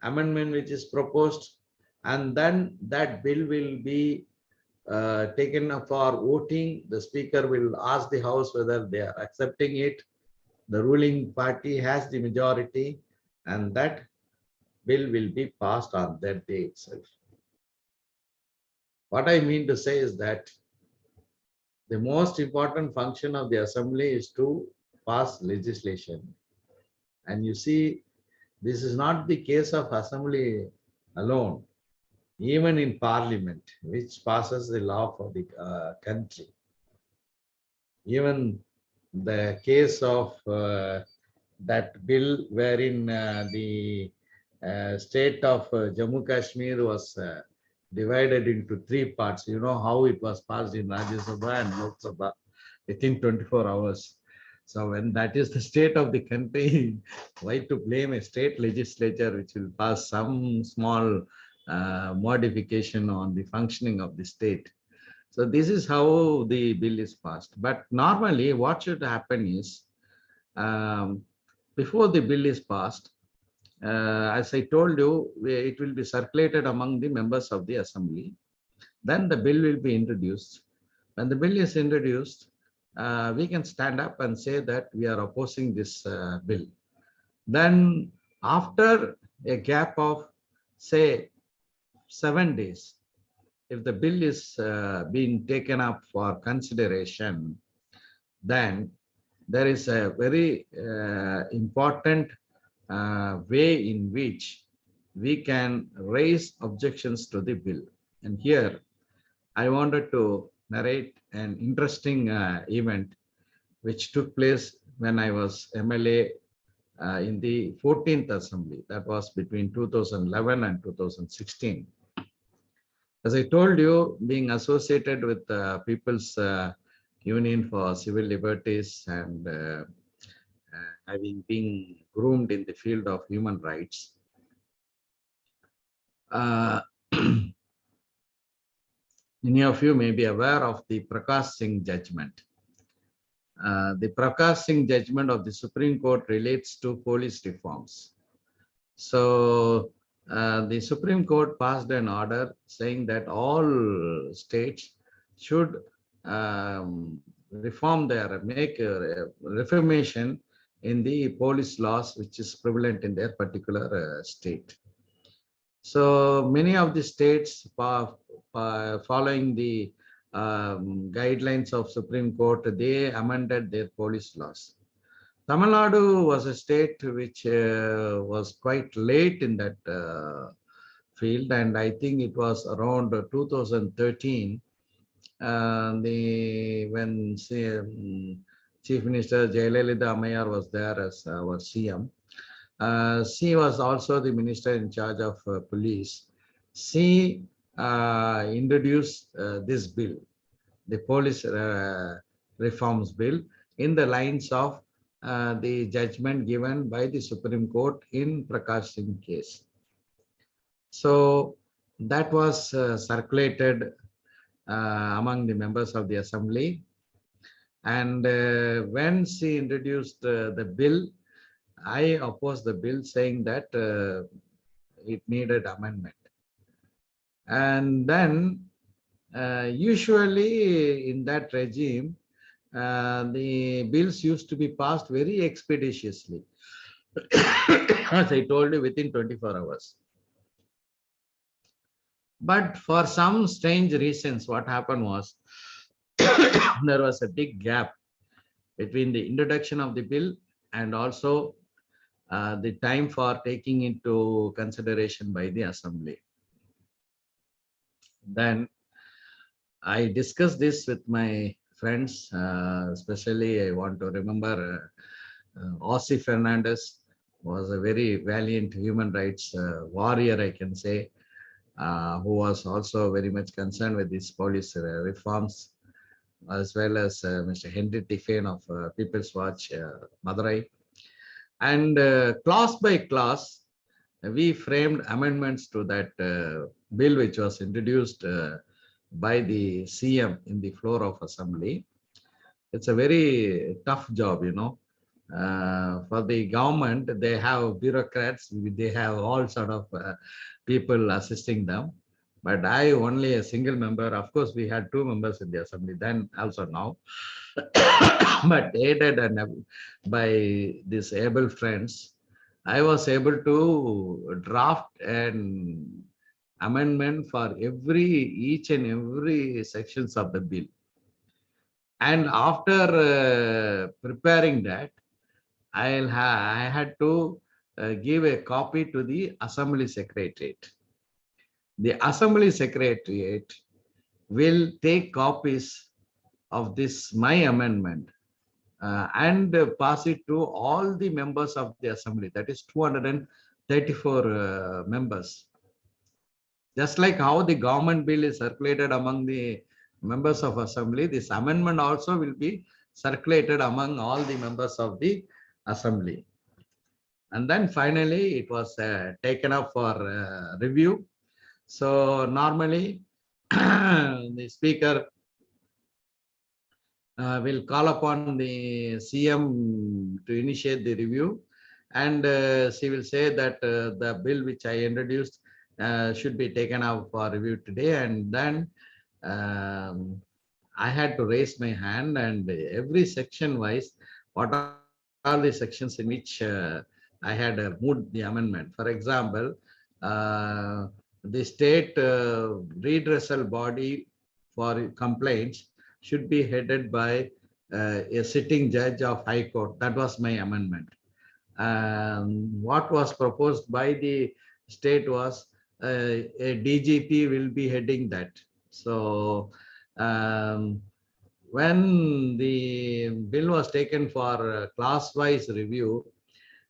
amendment which is proposed, and then that bill will be taken up for voting. The speaker will ask the house whether they are accepting it. The ruling party has the majority, and that bill will be passed on that day itself. What I mean to say is that the most important function of the Assembly is to pass legislation. And you see, this is not the case of Assembly alone. Even in Parliament, which passes the law for the country. Even the case of that bill wherein the State of Jammu Kashmir was divided into three parts. You know how it was passed in Rajya Sabha and Lok Sabha within 24 hours. So when that is the state of the country, why to blame a state legislature which will pass some small modification on the functioning of the state? So this is how the bill is passed. But normally what should happen is, um, before the bill is passed, as I told you, it will be circulated among the members of the assembly. Then the bill will be introduced. When the bill is introduced, we can stand up and say that we are opposing this bill. Then after a gap of, say, 7 days, if the bill is being taken up for consideration, then there is a very important way in which we can raise objections to the bill. And here I wanted to narrate an interesting event which took place when I was MLA in the 14th Assembly. That was between 2011 and 2016. As I told you, being associated with the People's Union for Civil Liberties and having been groomed in the field of human rights, many of you may be aware of the Prakash Singh judgment. The Prakash Singh judgment of the Supreme Court relates to police reforms. So the Supreme Court passed an order saying that all states should reform their, make a reformation in the police laws which is prevalent in their particular state. So many of the states following the guidelines of Supreme Court, they amended their police laws. Tamil Nadu was a state which was quite late in that field, and I think it was around 2013 when Chief Minister Jayalalitha Ammayar was there as our CM. She was also the minister in charge of police. She introduced this bill, the police reforms bill, in the lines of the judgment given by the Supreme Court in Prakash Singh case. So that was circulated among the members of the assembly. And when she introduced the bill, I opposed the bill, saying that it needed amendment. And then usually in that regime, the bills used to be passed very expeditiously, as I told you, within 24 hours. But for some strange reasons, what happened was there was a big gap between the introduction of the bill and also the time for taking into consideration by the assembly. Then I discussed this with my friends, especially I want to remember Ossie Fernandez was a very valiant human rights warrior, I can say, who was also very much concerned with these police reforms, as well as Mr. Henry Tiffin of People's Watch, Madurai. And clause by clause, we framed amendments to that bill which was introduced by the CM in the floor of assembly. It's a very tough job, you know. For the government, they have bureaucrats, they have all sort of people assisting them. But I only a single member. Of course, we had two members in the assembly then, also now. But aided and by these able friends, I was able to draft an amendment for each and every sections of the bill. And after preparing that, I had to give a copy to the Assembly Secretariat. The Assembly Secretariat will take copies of this my amendment and pass it to all the members of the assembly, that is 235 34 members. Just like how the government bill is circulated among the members of assembly, this amendment also will be circulated among all the members of the assembly. And then finally, it was taken up for review. So normally, the speaker will call upon the CM to initiate the review, and she will say that the bill which I introduced should be taken up for review today. And then I had to raise my hand, and every section wise, what are the sections in which I had moved the amendment. For example, the state redressal body for complaints should be headed by a sitting judge of High Court. That was my amendment. What was proposed by the state was a DGP will be heading that. So when the bill was taken for class-wise review,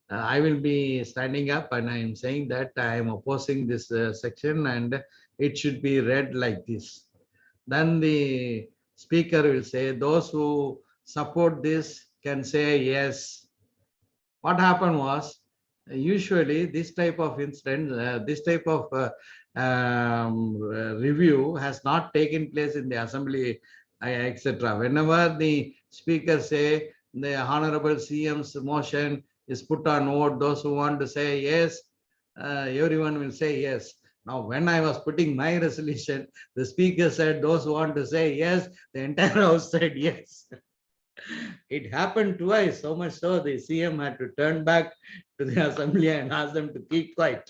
I will be standing up and I am saying that I am opposing this section and it should be read like this. Then the speaker will say, those who support this can say yes. What happened was, usually this type of incident, this type of review has not taken place in the assembly, etc. Whenever the speaker say the honorable CM's motion is put on vote, those who want to say yes, everyone will say yes. Now, when I was putting my resolution, the speaker said those who want to say yes, the entire house said yes. It happened twice, so much so the CM had to turn back to the assembly and ask them to keep quiet.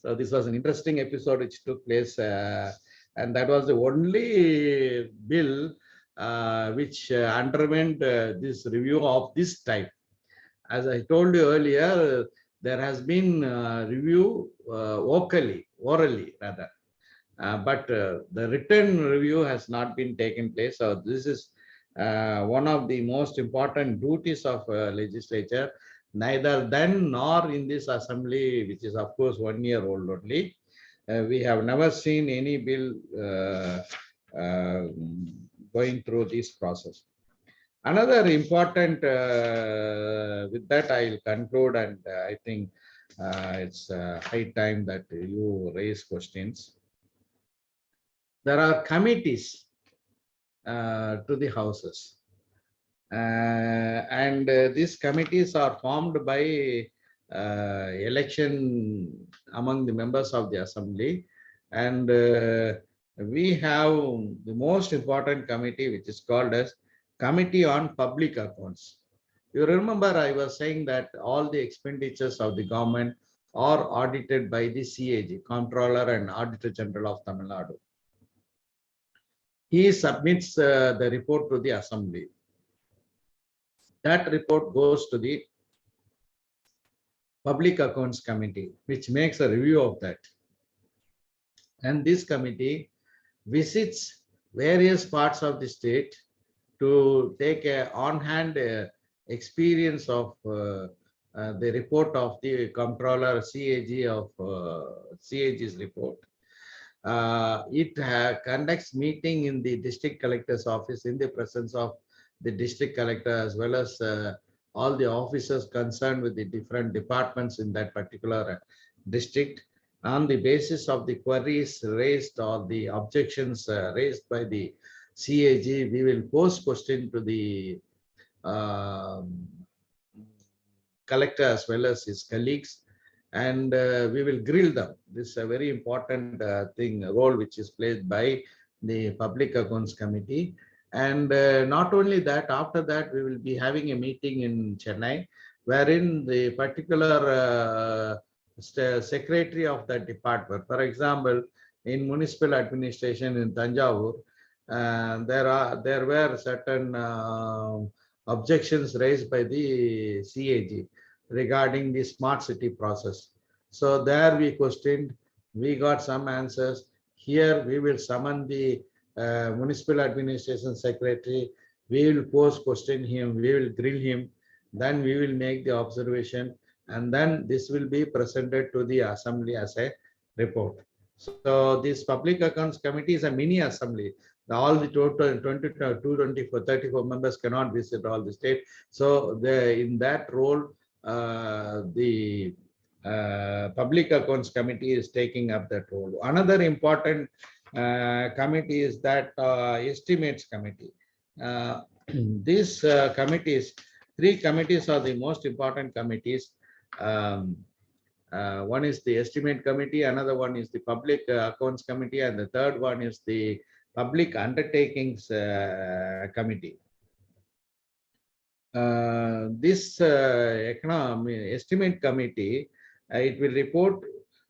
So this was an interesting episode which took place, and that was the only bill which underwent this review of this type. As I told you earlier, there has been review orally rather, but the written review has not been taken place. So this is one of the most important duties of legislature. Neither then nor in this assembly, which is of course 1 year old only, we have never seen any bill going through this process. Another important, with that I'll conclude, and I think it's high time that you raise questions. There are committees to the houses. And these committees are formed by election among the members of the assembly. And we have the most important committee, which is called as Committee on Public Accounts. You remember I was saying that all the expenditures of the government are audited by the CAG, Comptroller and Auditor General of Tamil Nadu. He submits the report to the assembly. That report goes to the Public Accounts Committee, which makes a review of that. And this committee visits various parts of the state to take a on-hand experience of the report of the Comptroller CAG of CAG's report. It conducts meeting in the district collector's office in the presence of the district collector, as well as all the officers concerned with the different departments in that particular district. On the basis of the queries raised or the objections raised by the CAG, we will pose question to the collector as well as his colleagues, and we will grill them. This is a very important role which is played by the Public Accounts Committee. And not only that, after that, we will be having a meeting in Chennai, wherein the particular secretary of that department, for example, in municipal administration in Tanjavur, there were certain objections raised by the CAG regarding the smart city process. So there we questioned, we got some answers. Here we will summon the municipal administration secretary, we will pose question him, we will grill him, then we will make the observation. and then this will be presented to the assembly as a report. So this public accounts committee is a mini assembly. All the total 224, 34 members cannot visit all the state. So in that role, the public accounts committee is taking up that role. Another important committee is that estimates committee. These committees, three committees are the most important committees. Um, one is the estimate committee, another one is the public accounts committee, and the third one is the public undertakings committee. This estimate committee, it will report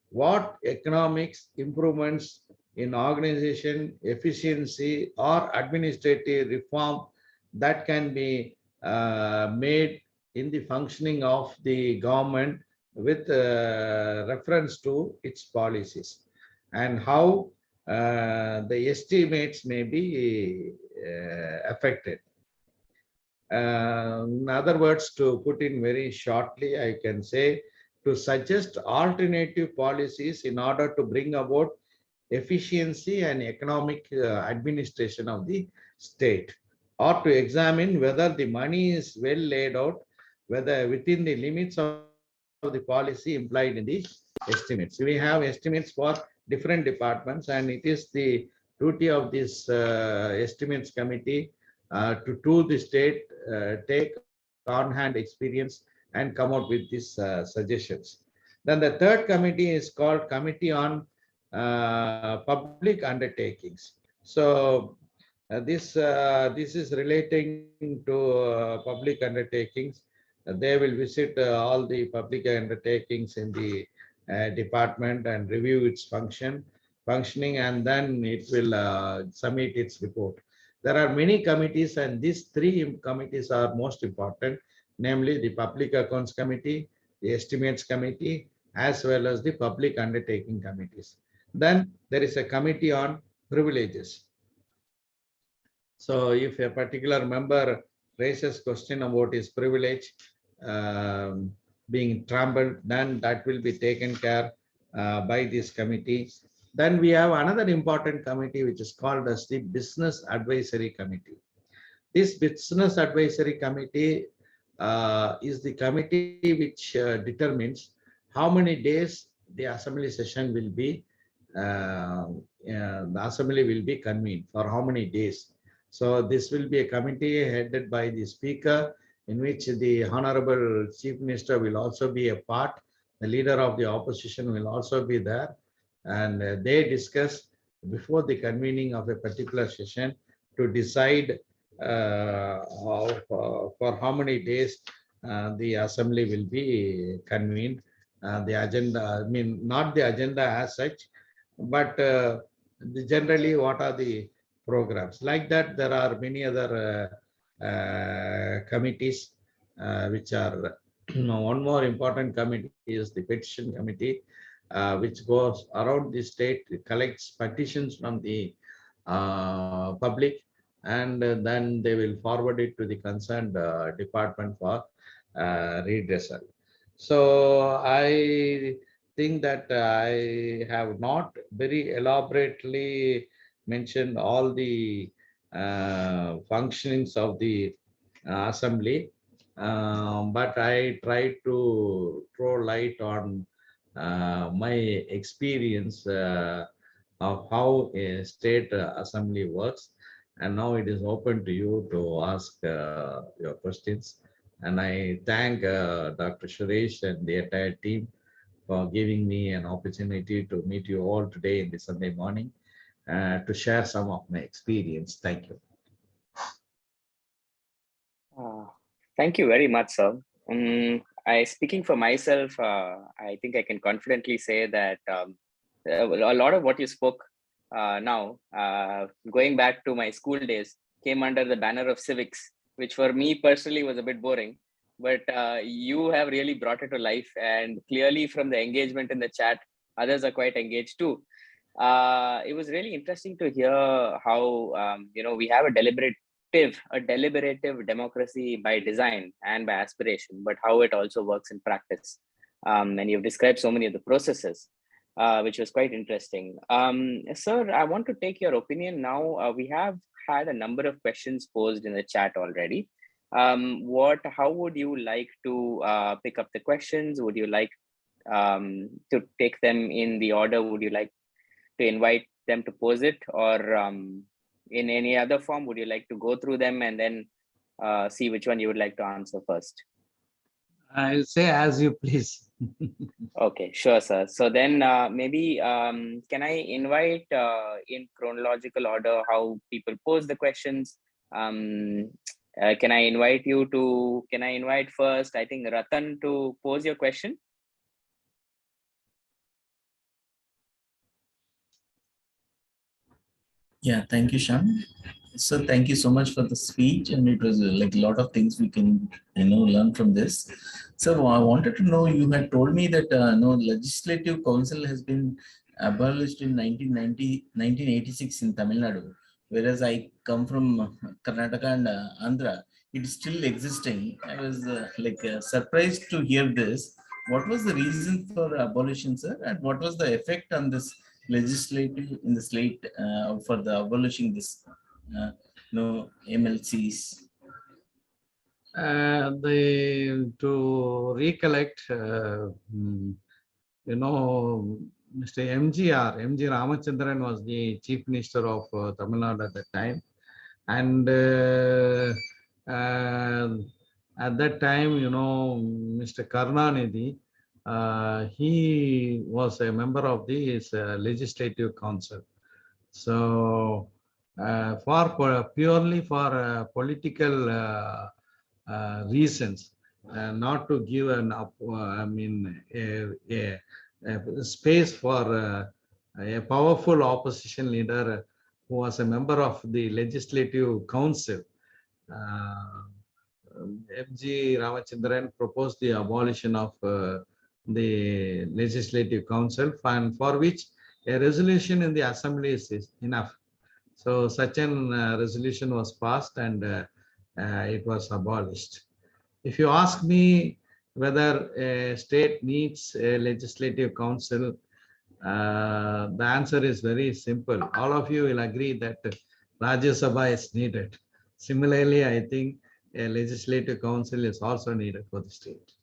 what economics improvements in organization, efficiency, or administrative reform that can be made in the functioning of the government with reference to its policies, and how the estimates may be affected. In other words, to put in very shortly, I can say to suggest alternative policies in order to bring about efficiency and economic administration of the state, or to examine whether the money is well laid out, whether within the limits of the policy implied in the estimates. We have estimates for different departments, and it is the duty of this estimates committee to the state take on-hand experience and come out with these suggestions. Then the third committee is called Committee on Public Undertakings. So this is relating to public undertakings. They will visit all the public undertakings in the department and review its functioning, and then it will submit its report. There are many committees, and these three committees are most important, namely the Public Accounts Committee, the Estimates Committee, as well as the Public Undertaking Committees. Then there is a committee on privileges. So if a particular member raises question about his privilege being trampled, then that will be taken care by this committee. Then we have another important committee which is called as the Business Advisory Committee. This Business Advisory Committee is the committee which determines how many days the assembly session will be, the assembly will be convened for how many days. So this will be a committee headed by the speaker, in which the Honorable Chief Minister will also be a part. The leader of the opposition will also be there, and they discuss before the convening of a particular session to decide for how many days the assembly will be convened. The agenda, I mean, not the agenda as such, but generally what are the programs. Like that, there are many other committees which are, one more important committee is the petition committee, which goes around the state, collects petitions from the public, and then they will forward it to the concerned department for redressal. So I think that I have not very elaborately mentioned all the functionings of the assembly, but I tried to throw light on my experience of how a state assembly works. And now it is open to you to ask your questions. And I thank Dr. Suresh and the entire team for giving me an opportunity to meet you all today in the Sunday morning to share some of my experience. Thank you. Thank you very much, sir. Speaking for myself, I think I can confidently say that a lot of what you spoke now, going back to my school days, came under the banner of civics, which for me personally was a bit boring. But you have really brought it to life, and clearly from the engagement in the chat, others are quite engaged too. It was really interesting to hear how we have a deliberative active, a deliberative democracy by design and by aspiration, but how it also works in practice. And you've described so many of the processes, which was quite interesting. Sir, I want to take your opinion now. We have had a number of questions posed in the chat already. How would you like to pick up the questions? Would you like to take them in the order? Would you like to invite them to pose it, or in any other form? Would you like to go through them and then see which one you would like to answer first? I'll say as you please. Okay, sure, sir. So then maybe can I invite in chronological order how people pose the questions? Can I invite first, I think, Ratan to pose your question? Yeah, thank you, Shyam. So thank you so much for the speech, and it was like a lot of things we can learn from this. So I wanted to know, you had told me that Legislative Council has been abolished in 1986 in Tamil Nadu, whereas I come from Karnataka and Andhra. It is still existing. I was surprised to hear this. What was the reason for abolition, sir, and what was the effect on this legislative in the slate for the abolishing this MLCs? To recollect, Mr. M.G. Ramachandran was the Chief Minister of Tamil Nadu at that time. And at that time, Mr. Karunanidhi, he was a member of the Legislative Council. So, purely for political reasons, not to give a space for a powerful opposition leader who was a member of the Legislative Council. M.G. Ramachandran proposed the abolition of the Legislative Council, and for which a resolution in the Assembly is enough. So such an resolution was passed, and it was abolished. If you ask me whether a state needs a Legislative Council, the answer is very simple. All of you will agree that Rajya Sabha is needed. Similarly, I think a Legislative Council is also needed for the state.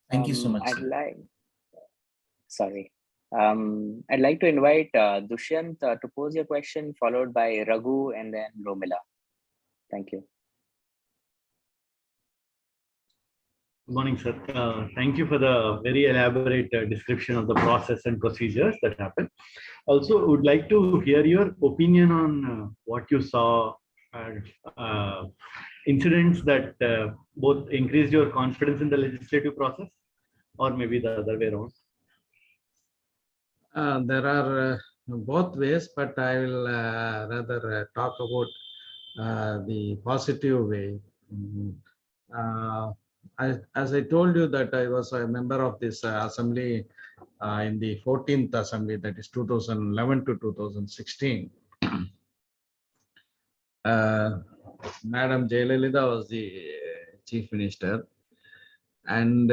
Thank you so much. I'd like to invite Dushyant to pose your question, followed by Raghu and then Romila. Thank you. Good morning, sir. Thank you for the very elaborate description of the process and procedures that happen. Also, would like to hear your opinion on what you saw, incidents that both increased your confidence in the legislative process, or maybe the other way around. There are both ways, but I will rather talk about the positive way. As I told you that I was a member of this assembly in the 14th assembly, that is 2011 to 2016. Madam Jayalalitha was the chief minister, and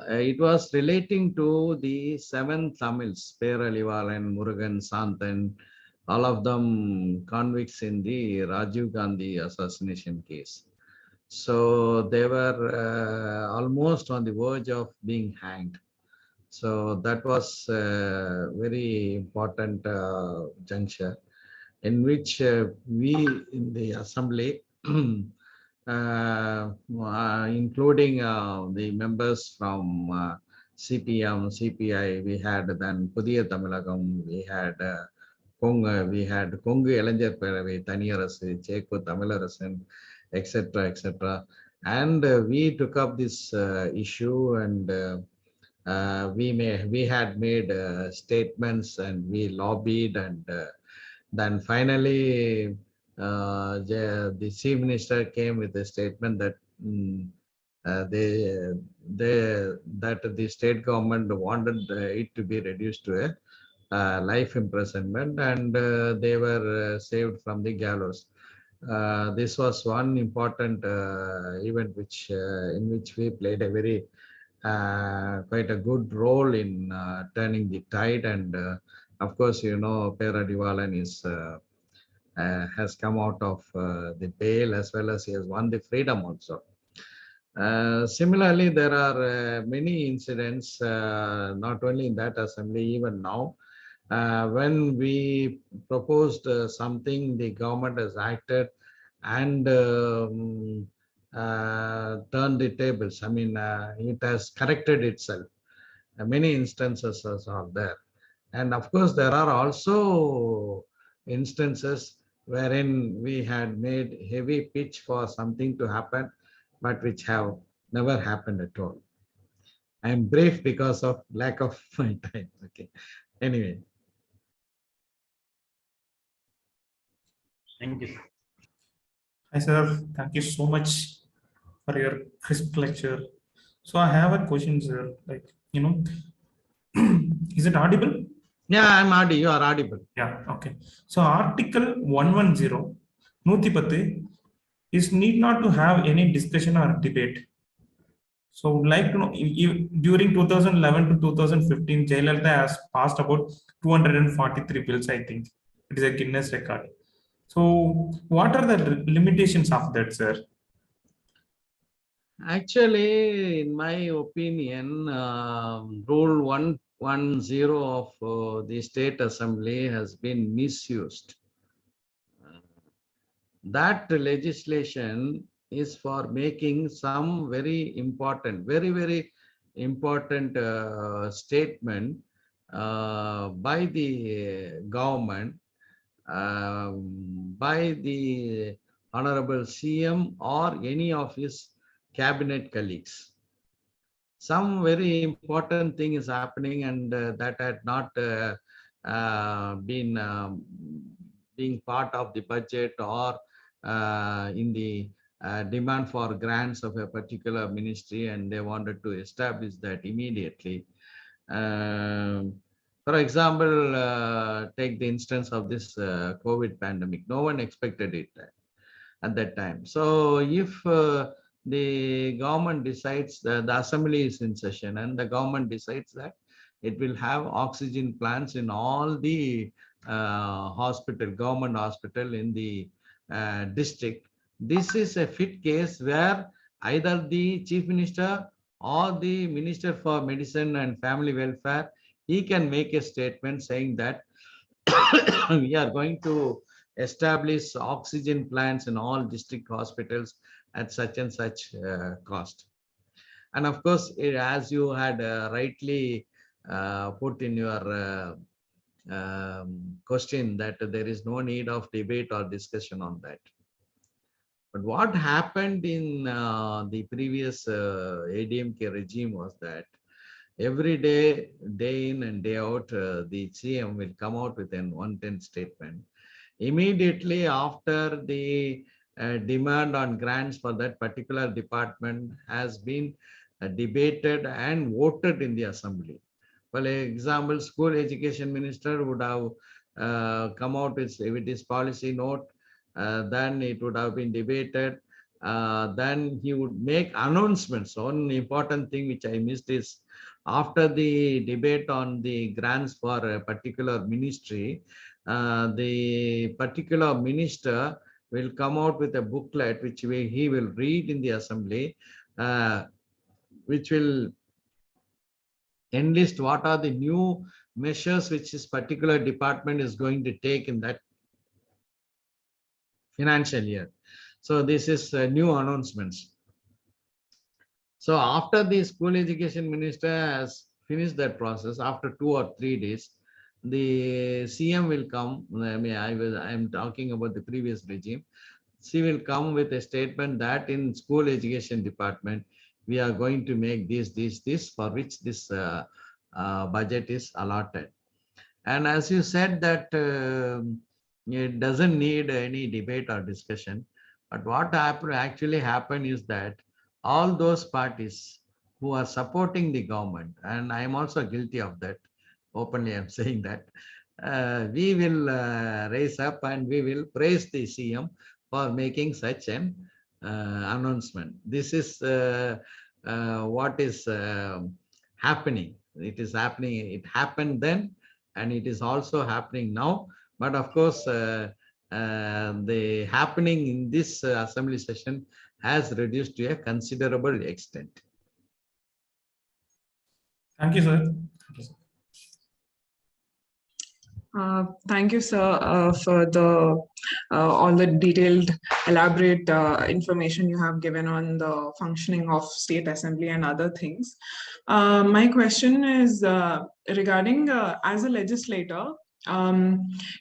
it was relating to the 7 Tamils, Peralival and Murugan, Santhan, all of them convicts in the Rajiv Gandhi assassination case. So they were almost on the verge of being hanged. So that was a very important juncture in which we in the assembly, including the members from CPM, CPI, we had then Pudiya Tamilagam, we had Kongu Elanjar Peravi, Thaniyarasu, Cheko Tamilarasan, etc., etc. And we took up this issue, and we had made statements, and we lobbied, and then finally the chief minister came with a statement that that the state government wanted it to be reduced to a life imprisonment, and they were saved from the gallows. This was one important event which in which we played a very quite a good role in turning the tide. And of course, you know, Peradivalan is has come out of the bail, as well as he has won the freedom also. Similarly, there are many incidents, not only in that assembly, even now. When we proposed something, the government has acted and turned the tables. I mean, it has corrected itself. Many instances are there. And of course, there are also instances wherein we had made heavy pitch for something to happen, but which have never happened at all. I am brief because of lack of my time. Okay. Anyway. Thank you. Hi, sir. Thank you so much for your crisp lecture. So I have a question, sir. Like, is it audible? Yeah, I'm audible. You are audible. Yeah, okay. So Article 110, 110 is need not to have any discussion or debate. So would like to know, during 2011 to 2015, Jayalalitha has passed about 243 bills, I think. It is a Guinness record. So what are the limitations of that, sir? Actually, in my opinion, Rule 110 of the State Assembly has been misused. That legislation is for making some very important, very important statement by the government, by the Honorable CM or any of his cabinet colleagues. Some very important thing is happening, and that had not been being part of the budget or in the demand for grants of a particular ministry, and they wanted to establish that immediately. For example, take the instance of this COVID pandemic. No one expected it at that time. So if the government decides that the assembly is in session and the government decides that it will have oxygen plants in all the government hospital in the district, this is a fit case where either the chief minister or the minister for medicine and family welfare, he can make a statement saying that we are going to establish oxygen plants in all district hospitals at such and such cost. And of course, as you had rightly put in your question, that there is no need of debate or discussion on that. But what happened in the previous ADMK regime was that every day, day in and day out, the CM will come out with an 110 statement. Immediately after the demand on grants for that particular department has been debated and voted in the assembly. For example, school education minister would have come out with his policy note, then it would have been debated, then he would make announcements. One important thing which I missed is, after the debate on the grants for a particular ministry, the particular minister will come out with a booklet which he will read in the assembly, which will enlist what are the new measures which this particular department is going to take in that financial year. So this is new announcements. So after the school education minister has finished that process, after 2 or 3 days, the CM will come. I mean, I am talking about the previous regime. She will come with a statement that in school education department, we are going to make this, for which this budget is allotted. And as you said that it doesn't need any debate or discussion. But what actually happened is that all those parties who are supporting the government, and I am also guilty of that, openly I'm saying that, we will raise up and we will praise the CM for making such an announcement. This is what is happening. It is happening. It happened then, and it is also happening now. But of course, the happening in this assembly session has reduced to a considerable extent. Thank you, sir. Thank you, sir. Thank you, sir, for the all the detailed, elaborate information you have given on the functioning of State Assembly and other things. My question is regarding as a legislator,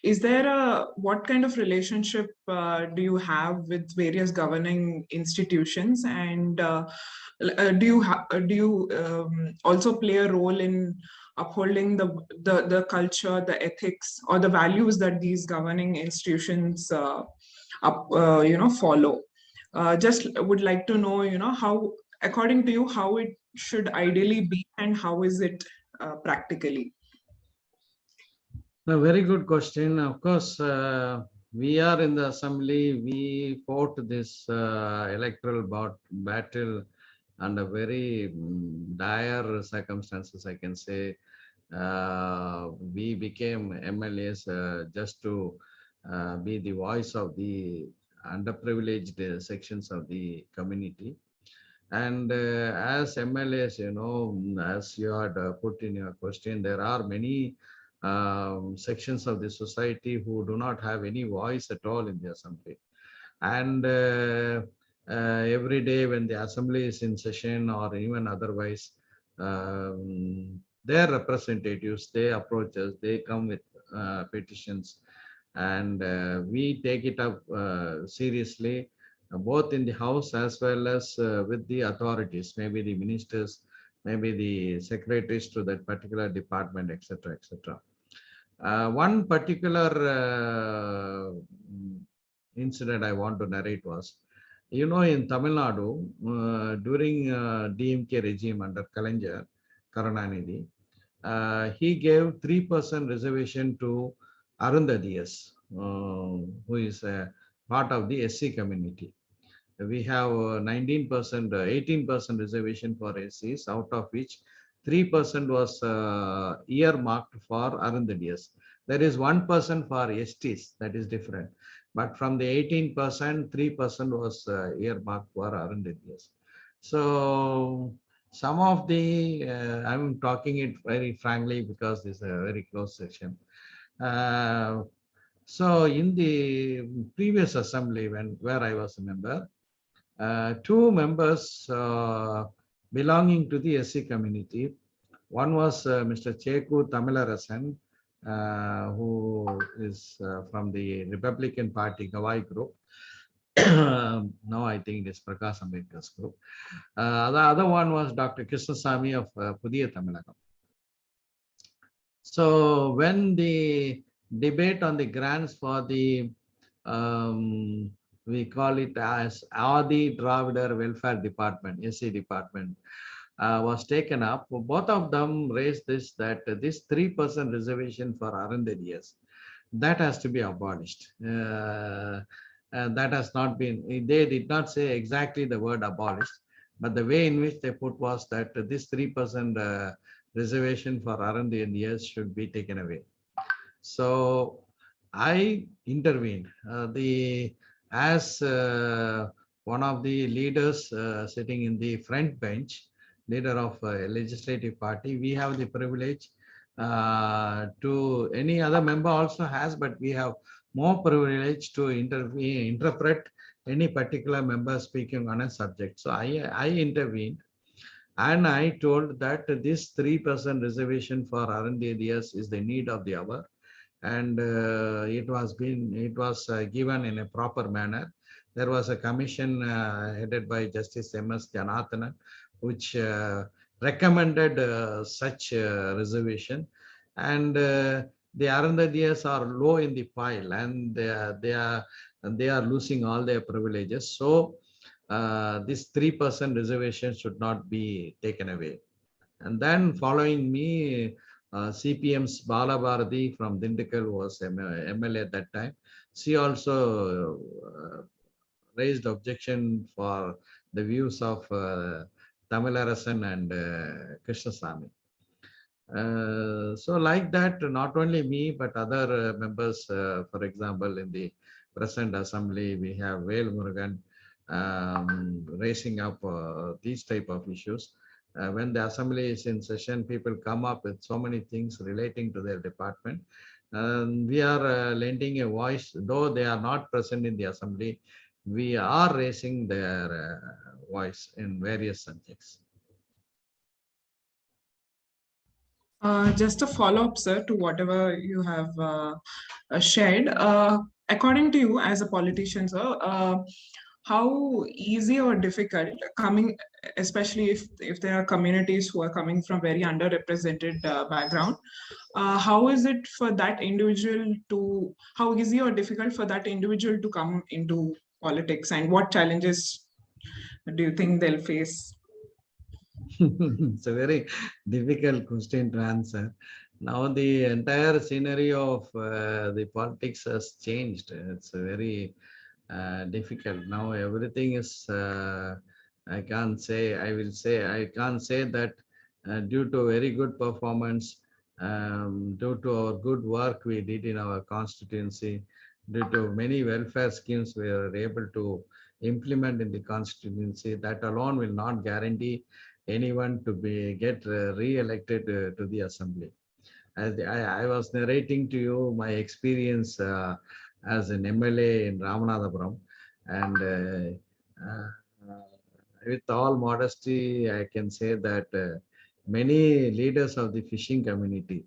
is there what kind of relationship do you have with various governing institutions, and do you also play a role in upholding the culture, the ethics, or the values that these governing institutions follow? Just would like to know, how, according to you, how it should ideally be and how is it practically? A very good question. Of course, we are in the assembly. We fought this electoral battle under very dire circumstances, I can say. We became MLAs just to be the voice of the underprivileged sections of the community. And as MLAs, as you had put in your question, there are many sections of the society who do not have any voice at all in the assembly. And every day when the assembly is in session or even otherwise, their representatives, they approach us, they come with petitions, and we take it up seriously, both in the house as well as with the authorities, maybe the ministers, maybe the secretaries to that particular department, etc., etc. One particular incident I want to narrate was, in Tamil Nadu, during DMK regime under Karunanidhi, he gave 3% reservation to Arundhadiyas, who is a part of the SC community. We have 19%, 18% reservation for SCs, out of which 3% was earmarked for Arundhadiyas. There is 1% for STs, that is different. But from the 18%, 3% was earmarked for Arundhadiyas. So some of the, I'm talking it very frankly because this is a very close section. So in the previous assembly, where I was a member, 2 members belonging to the SC community. One was Mr. Cheku Tamilarasan, who is from the Republican Party Gawai group. Now I think it is Prakash Ambedkar's group. The other one was Dr. Krishnasamy of Pudiya Tamilagam. So when the debate on the grants for the we call it as Adi Dravidar Welfare Department, SC department, was taken up, both of them raised this, that this 3% reservation for Arundhadiyas, that has to be abolished. And that has not been, they did not say exactly the word abolished, but the way in which they put was that this 3% reservation for Arundhadiyas should be taken away. So I intervened. As one of the leaders sitting in the front bench, leader of a legislative party, we have the privilege to, any other member also has, but we have more privilege to interpret any particular member speaking on a subject. So I intervened and I told that this 3% reservation for Arundhadiyas is the need of the hour. And it was given in a proper manner. There was a commission headed by Justice M.S. Janathanan, which recommended such reservation. And the Arundhadiyas are low in the pile, and they are losing all their privileges. So this 3% reservation should not be taken away. And then following me, CPM's Bala Bharati from Dindikal was MLA at that time. She also raised objection for the views of Tamilarasan and Krishnasamy. So like that, not only me, but other members, for example, in the present assembly, we have Vel Murugan raising up these type of issues. When the assembly is in session, people come up with so many things relating to their department. We are lending a voice, though they are not present in the assembly, we are raising their voice in various subjects. Just a follow-up, sir, to whatever you have shared. According to you, as a politician, sir, how easy or difficult coming, especially if there are communities who are coming from very underrepresented background, how is it for that individual to, how easy or difficult for that individual to come into politics, and what challenges do you think they'll face? It's a very difficult question to answer. Now the entire scenario of the politics has changed. It's a very difficult. Now everything is, I can't say, I can't say that due to very good performance, due to our good work we did in our constituency, due to many welfare schemes we were able to implement in the constituency, that alone will not guarantee anyone to get re-elected to the assembly. As I was narrating to you my experience as an MLA in Ramanathapuram, and with all modesty, I can say that many leaders of the fishing community,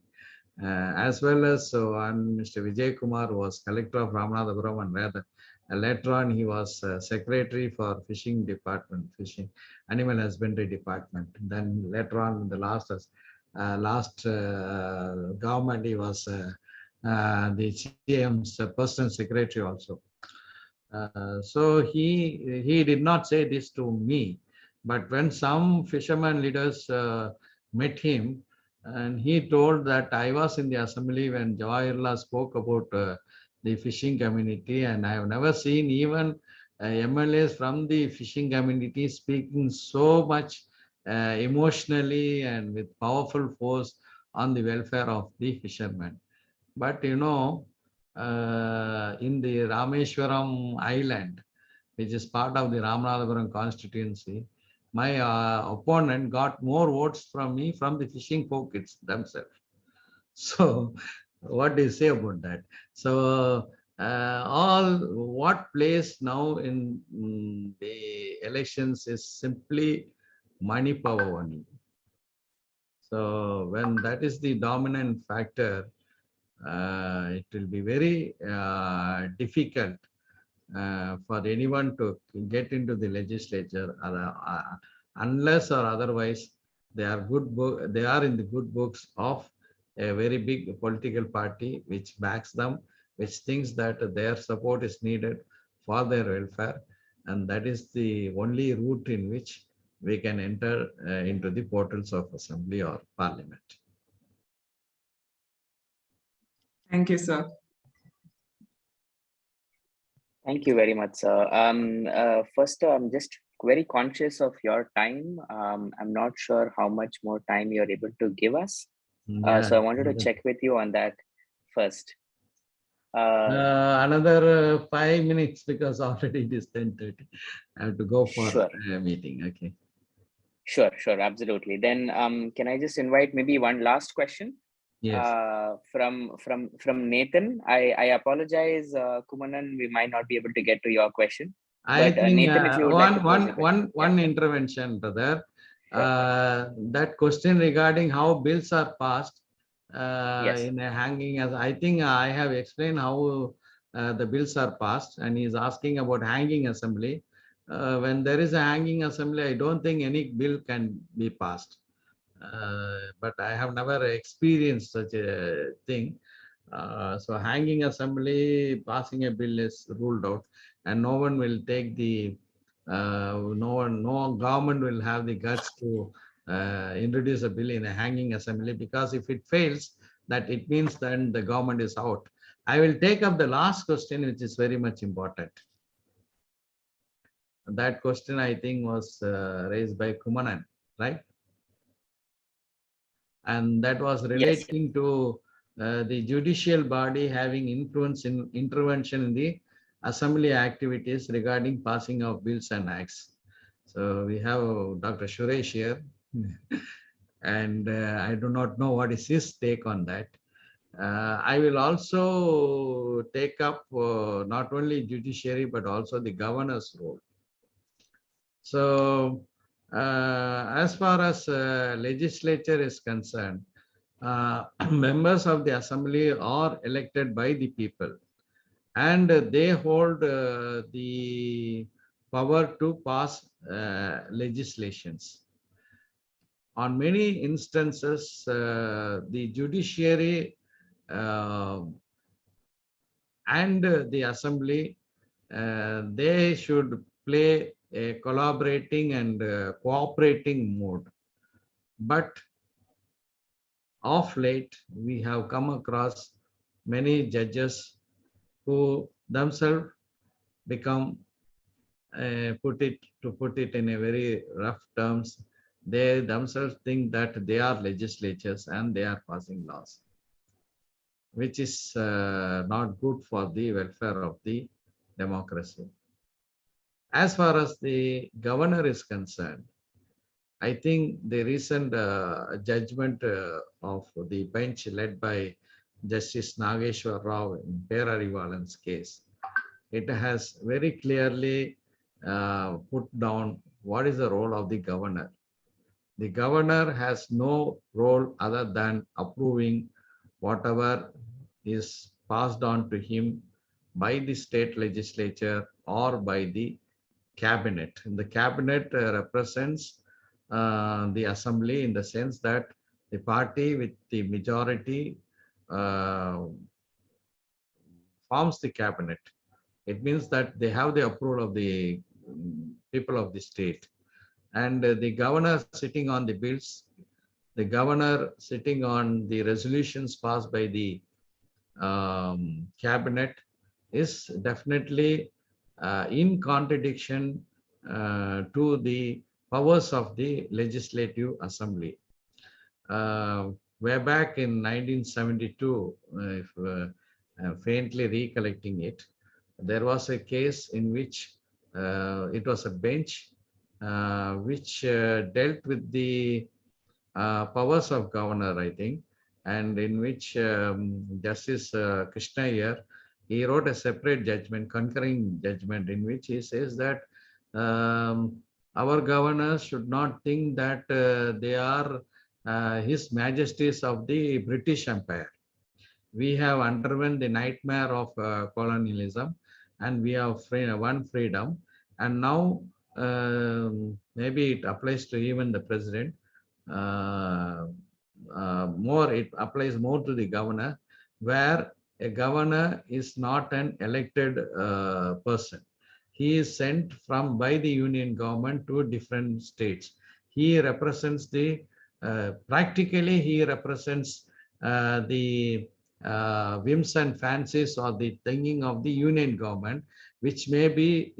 as well as Mr. Vijay Kumar was collector of Ramanathapuram, and rather later on he was secretary for fishing department, fishing animal husbandry department. Then later on, in the last government, he was the CM's personal secretary also. So he did not say this to me, but when some fishermen leaders met him, and he told that I was in the assembly when Jawahirullah spoke about the fishing community, and I have never seen even MLAs from the fishing community speaking so much emotionally and with powerful force on the welfare of the fishermen. But you know, in the Rameshwaram Island, which is part of the Ramanathapuram constituency, my opponent got more votes from me from the fishing folk themselves. So what do you say about that? So all what plays now in the elections is simply money power only. So when that is the dominant factor, it will be very difficult for anyone to get into the legislature unless or otherwise they are they are in the good books of a very big political party which backs them, which thinks that their support is needed for their welfare, and that is the only route in which we can enter into the portals of assembly or parliament. Thank you, sir. Thank you very much, sir. First, I'm just very conscious of your time. I'm not sure how much more time you're able to give us. So I wanted to check with you on that first. Another 5 minutes, because already it is 10:30. I have to go for a meeting. Okay. Sure, absolutely. Then can I just invite maybe one last question? Yes. From Nathan. I apologize, Kumanan, we might not be able to get to your question. I think Nathan, if you would one intervention, brother. That question regarding how bills are passed in a hanging, as I think I have explained how the bills are passed, and he's asking about hanging assembly. When there is a hanging assembly, I don't think any bill can be passed. But I have never experienced such a thing. So hanging assembly, passing a bill is ruled out, and no one will take the no government will have the guts to introduce a bill in a hanging assembly, because if it fails, that it means then the government is out. I will take up the last question, which is very much important. That question, I think, was raised by Kumanan, right? And that was relating to the judicial body having influence in intervention in the assembly activities regarding passing of bills and acts. So we have Dr. Suresh here, and I do not know what is his take on that. I will also take up not only judiciary, but also the governor's role. So as far as legislature is concerned, members of the assembly are elected by the people, and they hold the power to pass legislations. On many instances, the judiciary and the assembly, they should play a collaborating and cooperating mode. But of late, we have come across many judges who themselves become, put it in a very rough terms, they themselves think that they are legislatures and they are passing laws, which is not good for the welfare of the democracy. As far as the governor is concerned, I think the recent judgment of the bench led by Justice Nageshwar Rao in Perarivalan's case, it has very clearly put down what is the role of the governor. The governor has no role other than approving whatever is passed on to him by the state legislature or by the cabinet. And the cabinet represents the assembly in the sense that the party with the majority forms the cabinet. It means that they have the approval of the people of the state. And the governor sitting on the bills, the governor sitting on the resolutions passed by the cabinet is definitely in contradiction to the powers of the Legislative Assembly. Way back in 1972, if faintly recollecting it, there was a case in which it was a bench which dealt with the powers of governor, I think, and in which Justice Krishna Iyer, he wrote a separate judgment, concurring judgment, in which he says that our governors should not think that they are His Majesties of the British Empire. We have underwent the nightmare of colonialism, and we have one freedom, and now maybe it applies to even the president. It applies more to the governor, where a governor is not an elected person. He is sent by the union government to different states. He represents practically he represents the whims and fancies or the thinking of the union government, which may be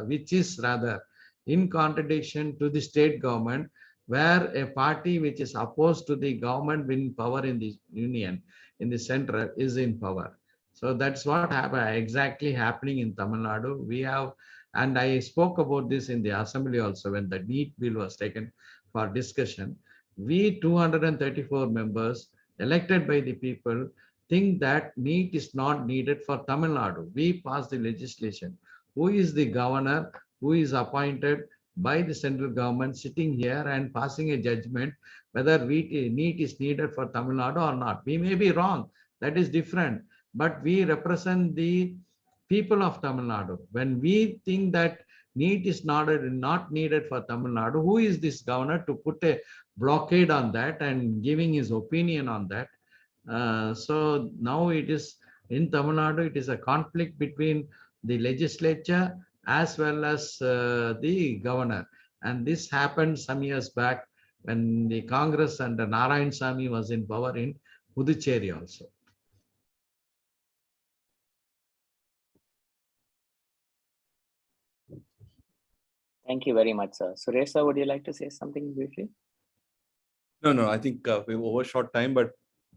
which is rather in contradiction to the state government, where a party which is opposed to the government in power in the union, in the center, is in power. So that's what exactly happening in Tamil Nadu. We have, and I spoke about this in the assembly also when the NEET bill was taken for discussion. We 234 members elected by the people think that NEET is not needed for Tamil Nadu. We passed the legislation. Who is the governor who is appointed by the central government sitting here and passing a judgment whether NEET is needed for Tamil Nadu or not? We may be wrong. That is different. But we represent the people of Tamil Nadu. When we think that NEET is not needed for Tamil Nadu, who is this governor to put a blockade on that and giving his opinion on that? So now it is in Tamil Nadu, it is a conflict between the legislature as well as the governor. And this happened some years back when the Congress and Narayanasamy was in power in Puducherry also. Thank you very much, sir. Suresh, sir, would you like to say something briefly? No, I think we've overshot time, but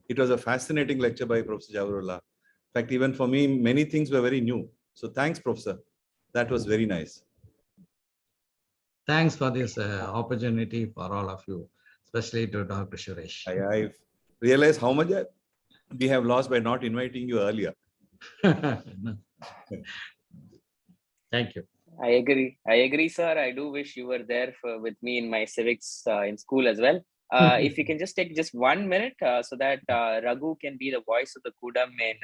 it was a fascinating lecture by Professor Jawahirullah. In fact, even for me, many things were very new. So thanks, Professor. That was very nice. Thanks for this opportunity for all of you, especially to Dr. Suresh. I realized how much we have lost by not inviting you earlier. Thank you. I agree, sir. I do wish you were there with me in my civics in school as well. If you can just take just 1 minute so that Raghu can be the voice of the Kudam in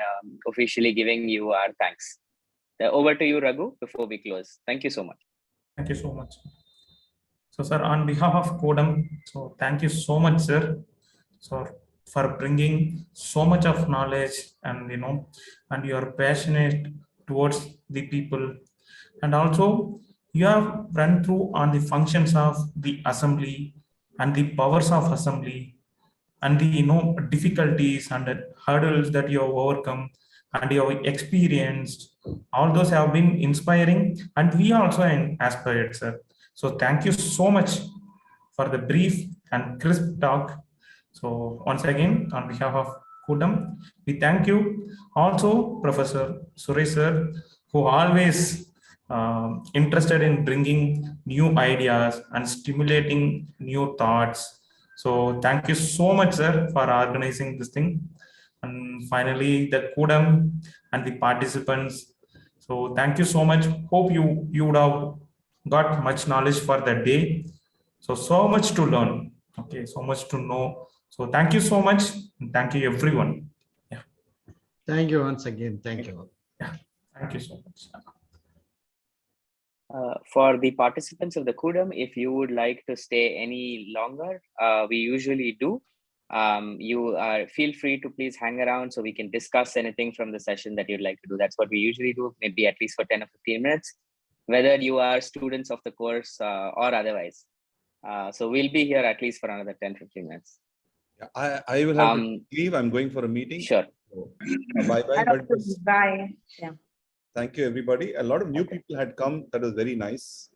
officially giving you our thanks. Over to you, Raghu, before we close. Thank you so much. Thank you so much. So, sir, on behalf of Kudam, so thank you so much, sir, for bringing so much of knowledge and, and you are passionate towards the people. And also, you have run through on the functions of the assembly and the powers of assembly and the difficulties and the hurdles that you have overcome and you have experienced. All those have been inspiring, and we also aspired, sir. So thank you so much for the brief and crisp talk. So once again, on behalf of Kudam, we thank you. Also, Professor Suresh, sir, who always interested in bringing new ideas and stimulating new thoughts. So thank you so much, sir, for organizing this thing. And finally, the Kudam and the participants. So thank you so much. Hope you would have got much knowledge for the day. So much to learn. Okay, so much to know. So thank you so much. And thank you, everyone. Yeah. Thank you once again. Thank you. Yeah. Thank you so much. For the participants of the Kudam, if you would like to stay any longer, we usually do. You feel free to please hang around so we can discuss anything from the session that you'd like to do. That's what we usually do, maybe at least for 10 or 15 minutes, whether you are students of the course or otherwise. So we'll be here at least for another 10-15 minutes. Yeah, I will have to leave. I'm going for a meeting. Sure. So, bye-bye. Bye. Yeah. Thank you, everybody. A lot of new people had come. That was very nice.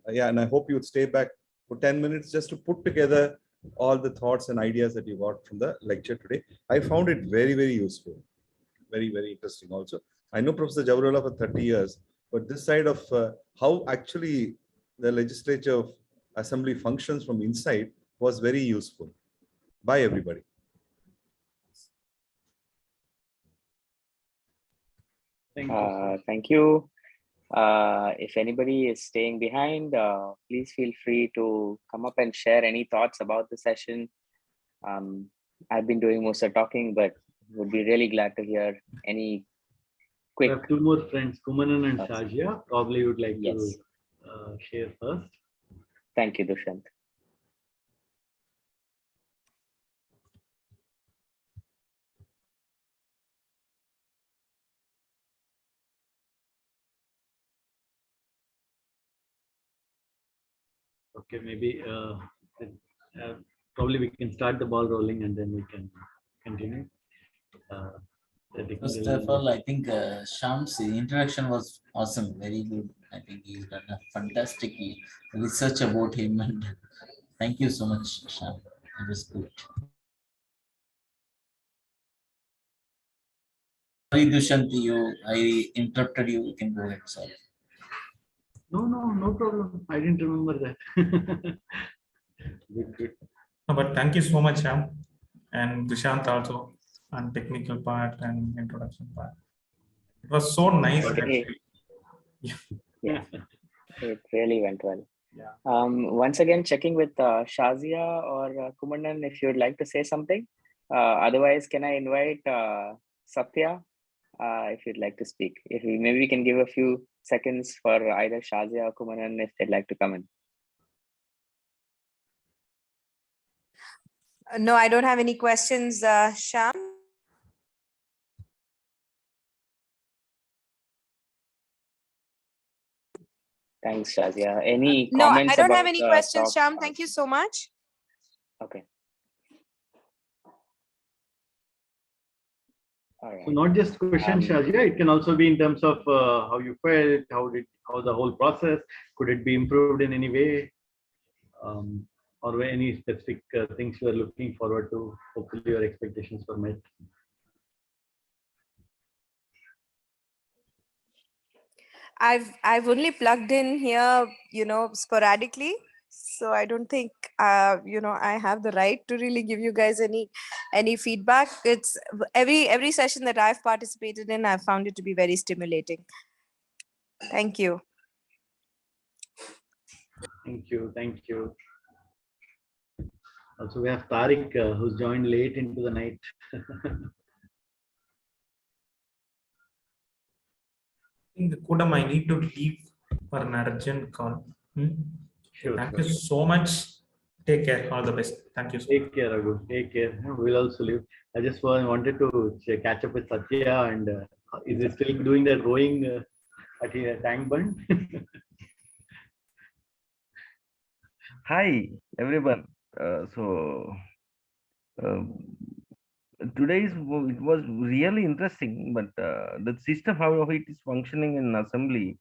Yeah, and I hope you would stay back for 10 minutes just to put together all the thoughts and ideas that you got from the lecture today. I found it very, very useful. Very, very interesting also. I know Professor Jawahirullah for 30 years, but this side of how actually the legislature assembly functions from inside was very useful. Bye, everybody. Thank you. If anybody is staying behind, please feel free to come up and share any thoughts about the session. I've been doing most of the talking, but would be really glad to hear any quick. We have two more friends, Kumanan and Shazia. Probably would like Yes. to share first. Thank you, Dushyant. Okay, maybe probably we can start the ball rolling and then we can continue. First of all, I think Sham's introduction was awesome, very good. I think he's done a fantastic research about him, and thank you so much, Sham. It was good. Sorry, Dushyant, I interrupted you. You can go ahead, sorry. No problem. I didn't remember that. Good. No, but thank you so much, Sham, and Dushyant also on technical part and introduction part. It was so nice. Okay. Actually. Yeah, it really went well. Yeah. Once again, checking with Shazia or Kumanan if you'd like to say something. Otherwise, can I invite Satya if you'd like to speak? Maybe we can give a few seconds for either Shazia or Kumanan if they'd like to come in. No, I don't have any questions, Sham. Thanks, Shazia. Any No, comments? I don't have about any the questions, talk? Sham. Thank you so much. Okay. All right. So not just questions, Shazia, it can also be in terms of how you felt, how the whole process, could it be improved in any way, or any specific things you are looking forward to, hopefully your expectations were met. I've only plugged in here, sporadically. So I don't think I have the right to really give you guys any feedback. It's every session that I've participated in, I've found it to be very stimulating. Thank you. Thank you. Thank you. Also, we have Tariq who's joined late into the night. I think Kudam, I need to leave for an urgent call. Sure, Thank sure. you so much. Take care. All the best. Thank you. Take care, Raghu. Take care. We'll also leave. I just wanted to catch up with Satya, and is he still doing the rowing at the tank bund? Hi, everyone. Today's it was really interesting, but the system how it is functioning in assembly,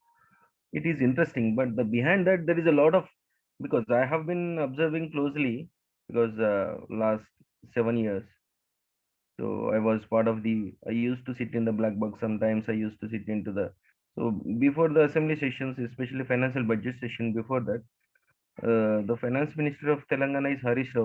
it is interesting. But the behind that there is a lot of, because I have been observing closely because last 7 years. So I was part of I used to sit in the black box. Sometimes I used to sit into so before the assembly sessions, especially financial budget session, before that, the finance minister of Telangana is Harish Rao.